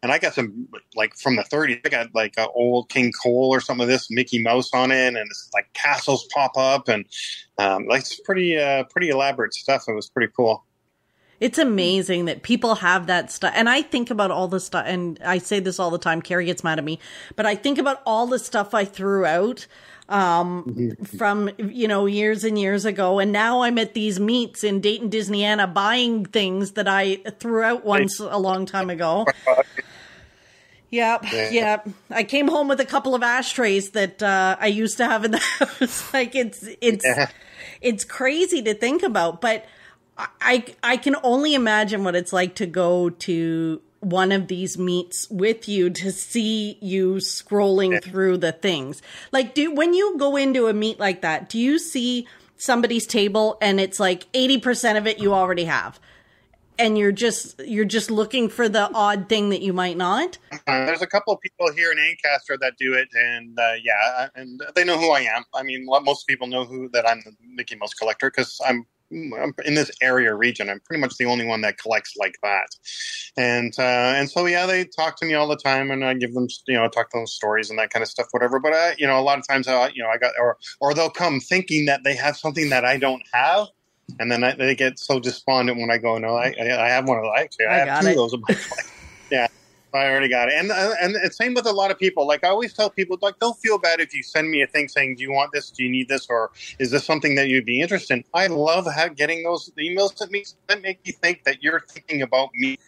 I got some like from the 30s. I got like an old King Cole or something of this Mickey Mouse on it, and it's like castles pop up, and it's pretty elaborate stuff. It was pretty cool. It's amazing that people have that stuff. And I think about all the stuff, and I say this all the time, Carrie gets mad at me, but I think about all the stuff I threw out from, years and years ago. And now I'm at these meets in Dayton, Disneyana, buying things that I threw out once a long time ago. Yep. I came home with a couple of ashtrays that I used to have in the house. Like it's crazy to think about, but I can only imagine what it's like to go to one of these meets with you, to see you scrolling through the things. Like, when you go into a meet like that, do you see somebody's table and it's like 80% of it you already have, and you're just looking for the odd thing that you might not? There's a couple of people here in Ancaster that do it, and and they know who I am. I mean, most people know that I'm the Mickey Mouse collector, because I'm in this area region. I'm pretty much the only one that collects like that. And so, they talk to me all the time, and I give them, talk to them stories and that kind of stuff, whatever. But a lot of times, I got, or they'll come thinking that they have something that I don't have. And then they get so despondent when I go, no, I have one of those. Actually, I have two of those in my collection. Yeah. I already got it. And it's same with a lot of people. Like, I always tell people, like, don't feel bad if you send me a thing saying, do you want this? Do you need this? Or is this something that you'd be interested in? I love getting those emails that make you think that you're thinking about me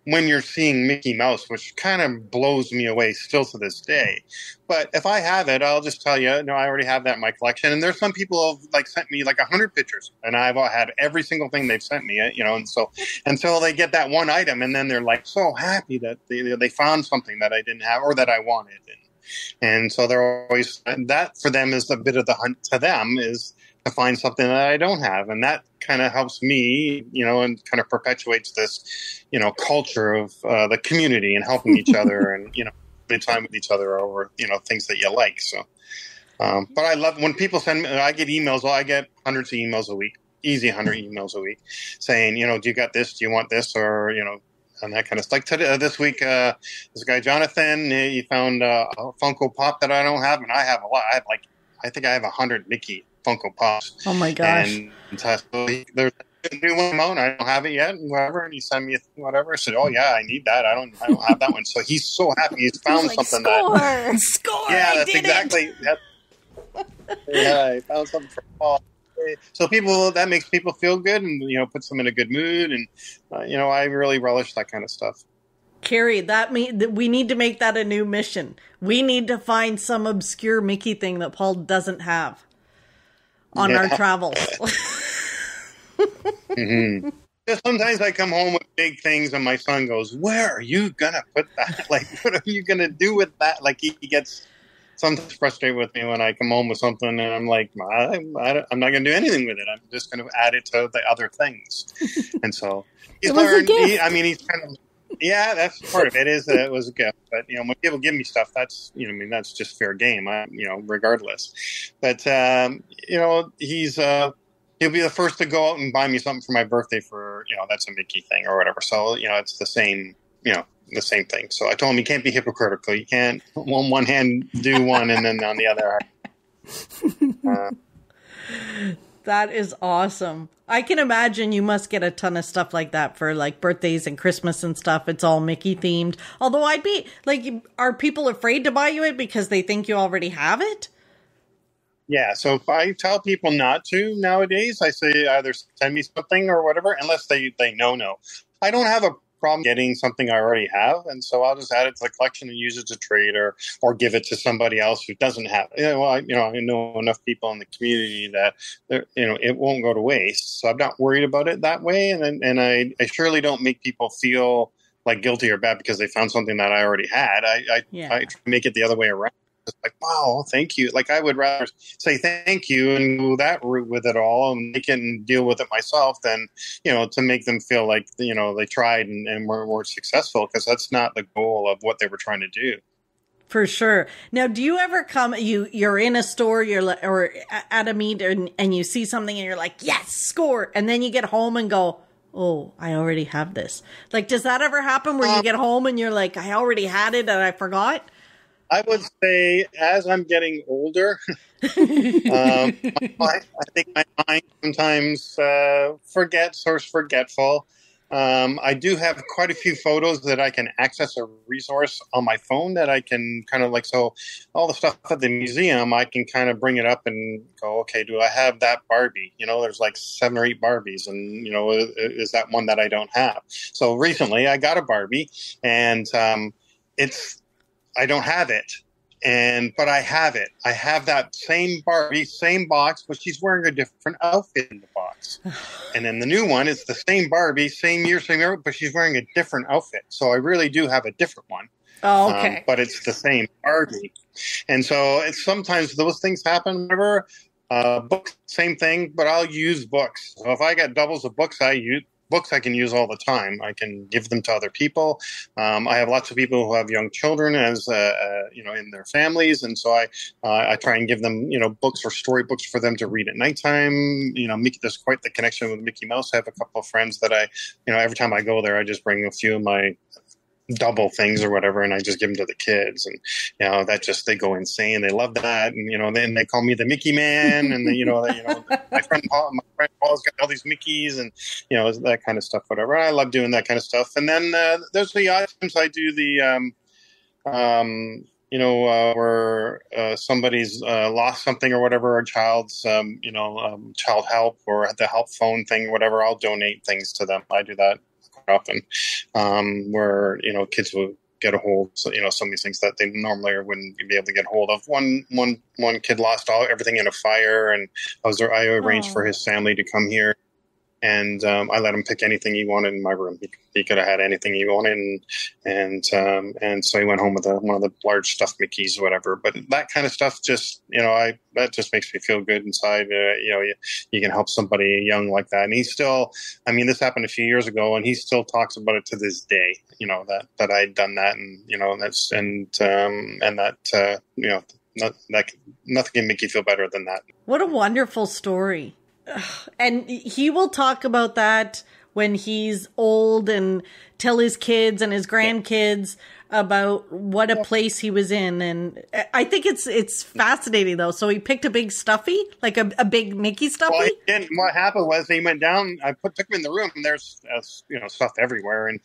when you're seeing Mickey Mouse, which kind of blows me away still to this day. But if I have it, I'll just tell you, no, I already have that in my collection. And there's some people who have sent me 100 pictures, and I've had every single thing they've sent me, and so until they get that one item, and then they're so happy that they found something that I didn't have or that I wanted. And so they're always, that for them is a bit of the hunt to them, is to find something that I don't have. And that kind of helps me, and kind of perpetuates this, culture of the community and helping each other and, spending time with each other over, things that you like. So, but I love when people send me, I get emails. Well, I get hundreds of emails a week, easy 100 emails a week saying, do you got this? Do you want this? Or, and that kind of stuff. Like today, this week, this guy, Jonathan, he found a Funko Pop that I don't have. And I have a lot. I think I have 100 Mickey Funko Pops. Oh my gosh. And so there's a new one out, I don't have it yet, and whatever, and he sent me whatever. I said, oh yeah, I need that. I don't have that one. So he's so happy he's found something score. Yeah, that's exactly. Yeah, I found something for Paul. So that makes people feel good, and puts them in a good mood, and I really relish that kind of stuff. Carrie, we need to make that a new mission. We need to find some obscure Mickey thing that Paul doesn't have on our travels. Mm-hmm. Sometimes I come home with big things, and my son goes, "Where are you gonna put that? Like, what are you gonna do with that?" Like, he gets sometimes frustrated with me when I come home with something, and I'm like, I'm not gonna do anything with it. I'm just gonna add it to the other things. And so he's learned. He's kind of. Yeah, that's part of it. It was a gift, but when people give me stuff, that's that's just fair game. Regardless. But he'll be the first to go out and buy me something for my birthday for that's a Mickey thing or whatever. So it's the same the same thing. So I told him he can't be hypocritical. You can't on one hand do one and then on the other. That is awesome. I can imagine you must get a ton of stuff like that for like birthdays and Christmas and stuff. It's all Mickey themed. Although I'd be like, are people afraid to buy you it because they think you already have it? Yeah. So if I tell people not to nowadays, I say either send me something or whatever, unless they know no. I don't have a problem getting something I already have, and so I'll just add it to the collection and use it to trade or give it to somebody else who doesn't have it. I know enough people in the community that it won't go to waste, so I'm not worried about it that way. And I surely don't make people feel like guilty or bad because they found something that I already had. I try to make it the other way around. It's like, wow, thank you. Like, I would rather say thank you and go that route with it all and they can deal with it myself than, to make them feel like, they tried and were successful, because that's not the goal of what they were trying to do. For sure. Now, do you ever you're in a store, or at a meet and you see something and you're like, yes, score. And then you get home and go, oh, I already have this. Like, does that ever happen where you get home and you're like, I already had it and I forgot? I would say as I'm getting older, I think my mind sometimes forgets or is forgetful. I do have quite a few photos that I can access a resource on my phone that I can kind of so all the stuff at the museum, I can kind of bring it up and go, okay, do I have that Barbie? There's like 7 or 8 Barbies, and, is that one that I don't have? So recently I got a Barbie, and I don't have it, but I have it. I have that same Barbie, same box, but she's wearing a different outfit in the box. And then the new one is the same Barbie, same year, but she's wearing a different outfit. So I really do have a different one. Oh, okay. But it's the same Barbie. And so sometimes those things happen. Whenever books, same thing, but I'll use books. So if I got doubles of books, I use books I can use all the time. I can give them to other people. I have lots of people who have young children as in their families, and so I try and give them books or storybooks for them to read at nighttime. There's quite the connection with Mickey Mouse. I have a couple of friends that every time I go there, I just bring a few of my double things or whatever, and I just give them to the kids, and they go insane. They love that, and then they call me the Mickey Man, and my friend Paul's got all these Mickeys, and that kind of stuff, whatever. I love doing that kind of stuff. And then there's the odd times I do the where somebody's lost something or whatever, or child's child help or the help phone thing, whatever. I'll donate things to them. I do that often, where kids will get a hold of some of these things that they normally wouldn't be able to get hold of. One kid lost everything in a fire, and I arranged for his family to come here, and I let him pick anything he wanted in my room. He could have had anything he wanted, and so he went home with one of the large stuffed Mickeys or whatever. But that kind of stuff just that just makes me feel good inside. You can help somebody young like that, and he's still. I mean, this happened a few years ago, and he still talks about it to this day. That I'd done that, and nothing can make you feel better than that. What a wonderful story. And he will talk about that when he's old and tell his kids and his grandkids about what a place he was in. And I think it's fascinating, though. So he picked a big stuffy, like a big Mickey stuffy? Well, what happened was he went down, took him in the room, and there's stuff everywhere. And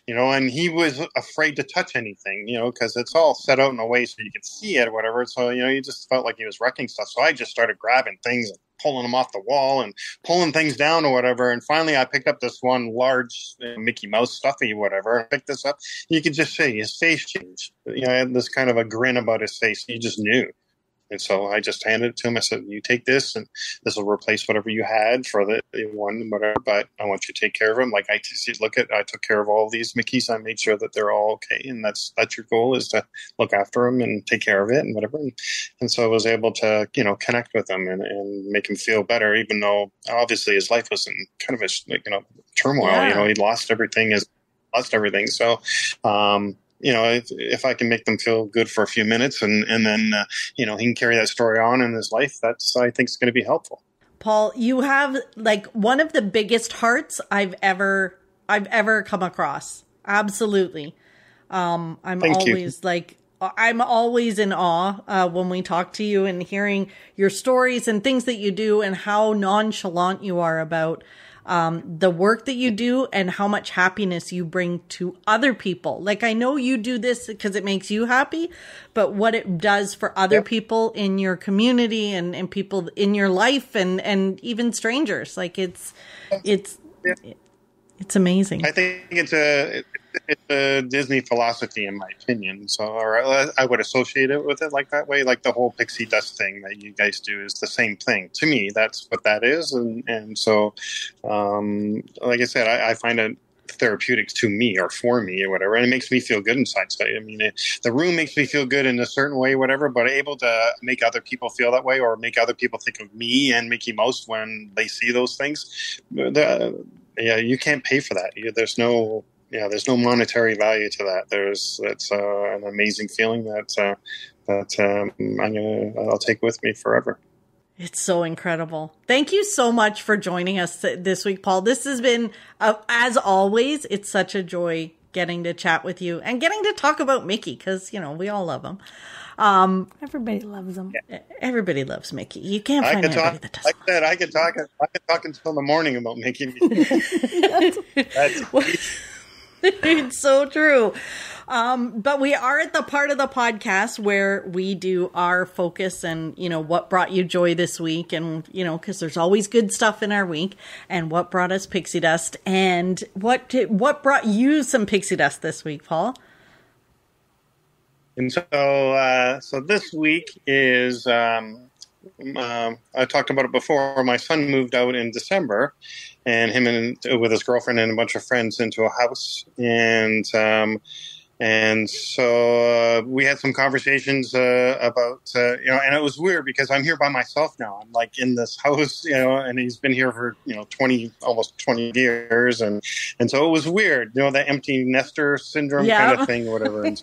and he was afraid to touch anything, because it's all set out in a way so you can see it or whatever. So, he just felt like he was wrecking stuff. So I just started grabbing things and pulling them off the wall and pulling things down or whatever. And finally I picked up this one large Mickey Mouse stuffy, whatever, and I picked this up. You could just see his face change. He had this kind of a grin about his face. You just knew. And so I just handed it to him. I said, you take this and this will replace whatever you had for the one, whatever, but I want you to take care of them. Like I took care of all of these Mickeys. I made sure that they're all okay. And that's your goal, is to look after them and take care of it and whatever. And so I was able to, connect with them and make him feel better, even though obviously his life was in kind of a, turmoil. Yeah. He'd lost everything. So, if I can make them feel good for a few minutes and then, he can carry that story on in his life, that's, I think, is going to be helpful. Paul, you have like one of the biggest hearts I've ever come across. Absolutely. I'm always in awe when we talk to you and hearing your stories and things that you do and how nonchalant you are about the work that you do and how much happiness you bring to other people. Like, I know you do this because it makes you happy, but what it does for other people in your community and people in your life and even strangers, like it's amazing. I think it's a Disney philosophy, in my opinion. So, or I would associate it with it like that way. Like the whole pixie dust thing that you guys do is the same thing. To me, that's what that is. And so, like I said, I find it therapeutic to me or for me or whatever. And it makes me feel good inside. So, I mean, the room makes me feel good in a certain way, whatever, but able to make other people feel that way or make other people think of me and Mickey Mouse when they see those things. You can't pay for that. There's no monetary value to that. It's an amazing feeling that I'll take with me forever. It's so incredible. Thank you so much for joining us this week, Paul. This has been, as always, it's such a joy getting to chat with you and getting to talk about Mickey because, we all love him. Everybody loves him. Everybody loves Mickey. You can't find anybody that doesn't. Like I said, I could talk until the morning about Mickey. It's so true. But we are at the part of the podcast where we do our focus and, what brought you joy this week and, because there's always good stuff in our week and what brought us pixie dust and what brought you some pixie dust this week, Paul? And so this week is, I talked about it before. My son moved out in December, and him with his girlfriend and a bunch of friends into a house, and so we had some conversations about and it was weird because I'm here by myself now. I'm like in this house, and he's been here for almost 20 years, and so it was weird, the empty nester syndrome kind of thing, or whatever. And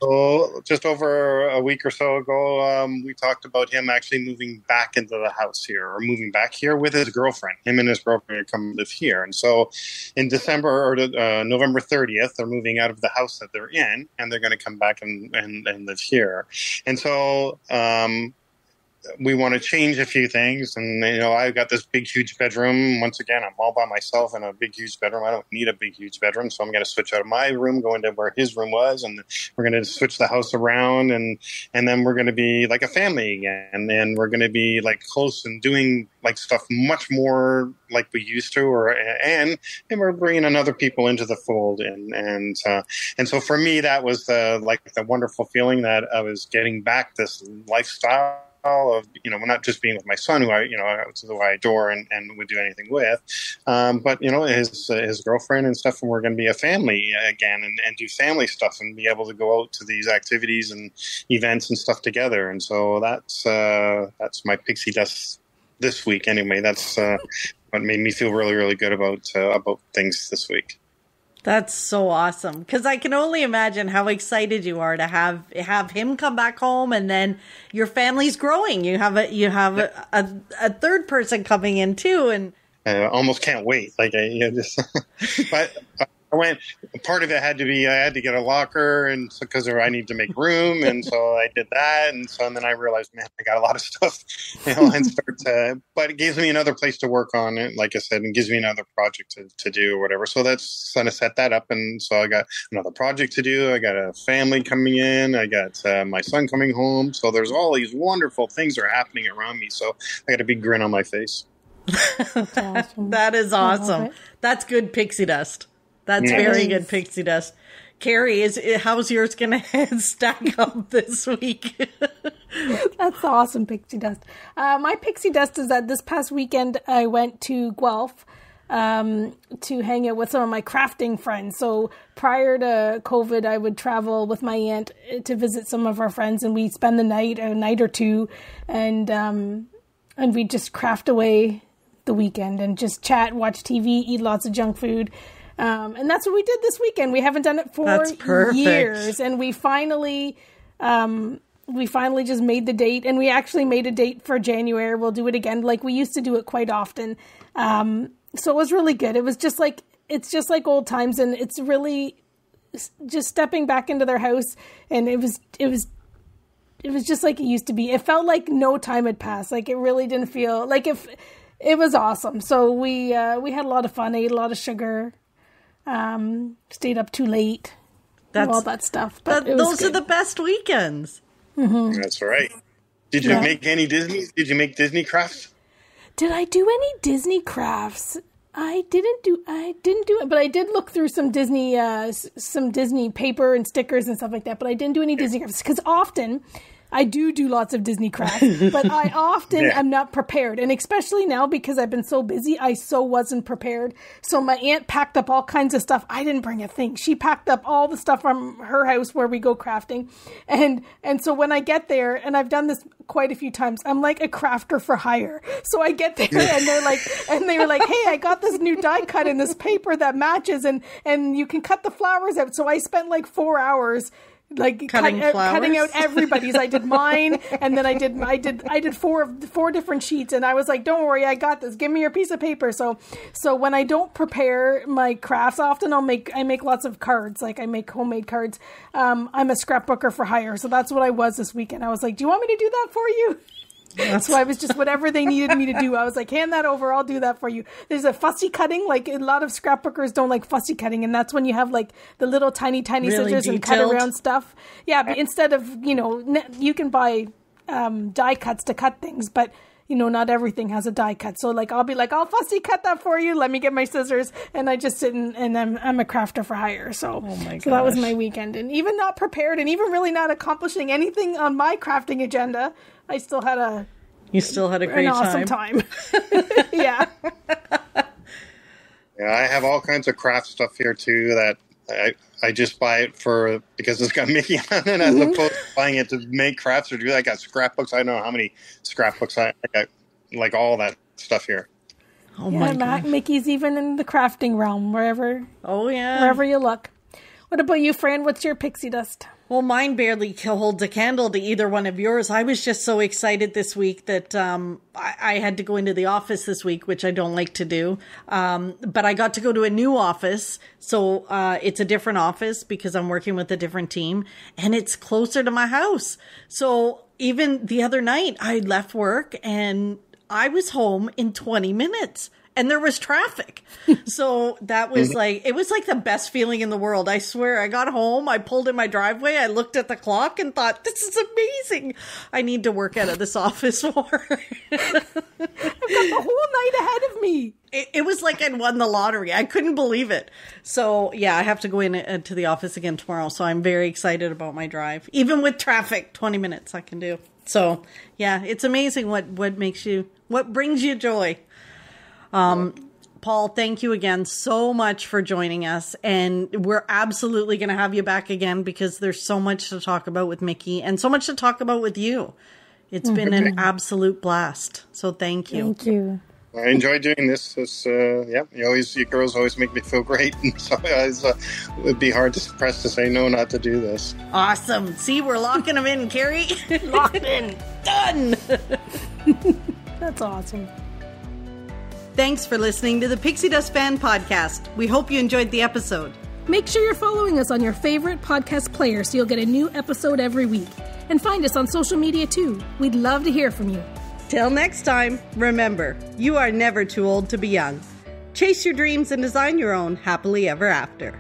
so just over a week or so ago, we talked about him actually moving back into the house here, or moving back here with his girlfriend. Him and his girlfriend are come live here. And so in December or November 30th, they're moving out of the house that they're in, and they're going to come back and live here. And so we want to change a few things. And, I've got this big, huge bedroom. Once again, I'm all by myself in a big, huge bedroom. I don't need a big, huge bedroom. So I'm going to switch out of my room, go into where his room was. And we're going to switch the house around. And then we're going to be like a family again. And then we're going to be like close and doing like stuff much more like we used to, and we're bringing in other people into the fold. And so for me, that was the wonderful feeling that I was getting back this lifestyle of, not just being with my son, who I adore and would do anything with, but, his girlfriend and stuff, and we're going to be a family again and do family stuff and be able to go out to these activities and events and stuff together. And so that's my pixie dust this week. Anyway, that's what made me feel really, really good about things this week. That's so awesome, because I can only imagine how excited you are to have him come back home, and then your family's growing. You have a third person coming in too, and I almost can't wait. But part of it had to be, I had to get a locker, and because I need to make room, and so I did that, and then I realized, man, I got a lot of stuff, but it gives me another place to work on it, like I said, and gives me another project to do or whatever. So that's kind of set that up, and so I got another project to do. I got a family coming in. I got my son coming home. So there's all these wonderful things are happening around me. So I got a big grin on my face. That's awesome. That is awesome. That's good pixie dust. That's very good pixie dust. Carrie, how's yours going to stack up this week? That's awesome, pixie dust. My pixie dust is that this past weekend I went to Guelph to hang out with some of my crafting friends. So prior to COVID, I would travel with my aunt to visit some of our friends, and we'd spend a night or two, and we'd just craft away the weekend and just chat, watch TV, eat lots of junk food. And that's what we did this weekend. We haven't done it for years. And we finally just made the date, and we actually made a date for January. We'll do it again. Like we used to do it quite often. So it was really good. It's just like old times, and it's really just stepping back into their house. And it was just like it used to be. It felt like no time had passed. Like it really didn't feel like it was awesome. So we had a lot of fun, ate a lot of sugar, stayed up too late, all that stuff. But those are the best weekends. Mm-hmm. That's right. Did you make any Disney? Did you make Disney crafts? Did I do any Disney crafts? I didn't do it, but I did look through some Disney paper and stickers and stuff like that. But I didn't do any Disney crafts because often I do lots of Disney crafts, but I often am not prepared. And especially now because I've been so busy, I so wasn't prepared. So my aunt packed up all kinds of stuff. I didn't bring a thing. She packed up all the stuff from her house where we go crafting. And so when I get there, and I've done this quite a few times, I'm like a crafter for hire. So I get there and they were like, hey, I got this new die cut in this paper that matches and you can cut the flowers out. So I spent like 4 hours cutting out everybody's. I did mine, and then I did four different sheets, and I was like, "Don't worry, I got this. Give me your piece of paper." So when I don't prepare my crafts, often I make lots of cards. Like I make homemade cards. I'm a scrapbooker for hire, so that's what I was this weekend. I was like, "Do you want me to do that for you?" So I was just whatever they needed me to do. I was like, hand that over. I'll do that for you. There's a fussy cutting. Like a lot of scrapbookers don't like fussy cutting. And that's when you have like the little tiny really scissors detailed and cut around stuff. Yeah. But instead of, you can buy die cuts to cut things, but not everything has a die cut. So like, I'll be like, I'll fussy cut that for you. Let me get my scissors. And I just sit and I'm a crafter for hire. So, so that was my weekend. And even not prepared and even really not accomplishing anything on my crafting agenda, I still had a great awesome time. Yeah. Yeah, I have all kinds of craft stuff here too that I just buy it because it's got Mickey on it, as opposed to buying it to make crafts or do that. I got scrapbooks. I don't know how many scrapbooks I got, like all that stuff here. Oh my God. Mickey's even in the crafting realm wherever you look. What about you, Fran? What's your pixie dust? Well, mine barely holds a candle to either one of yours. I was just so excited this week that I had to go into the office this week, which I don't like to do. But I got to go to a new office. So it's a different office because I'm working with a different team, and it's closer to my house. So even the other night, I left work and I was home in 20 minutes. And there was traffic. So that was it was like the best feeling in the world. I swear, I got home, I pulled in my driveway, I looked at the clock and thought, this is amazing. I need to work out of this office more. I've got the whole night ahead of me. It was like I'd won the lottery. I couldn't believe it. So yeah, I have to go into the office again tomorrow. So I'm very excited about my drive. Even with traffic, 20 minutes I can do. So yeah, it's amazing what brings you joy. Paul, thank you again so much for joining us. And we're absolutely going to have you back again because there's so much to talk about with Mickey and so much to talk about with you. It's been an absolute blast. So thank you. Thank you. I enjoy doing this. You girls always make me feel great. And so it would be hard to press to say no not to do this. Awesome. See, we're locking them in, Carrie. Locked in. Done. That's awesome. Thanks for listening to the Pixie Dust Fan podcast. We hope you enjoyed the episode. Make sure you're following us on your favorite podcast player so you'll get a new episode every week. And find us on social media too. We'd love to hear from you. Till next time, remember, you are never too old to be young. Chase your dreams and design your own happily ever after.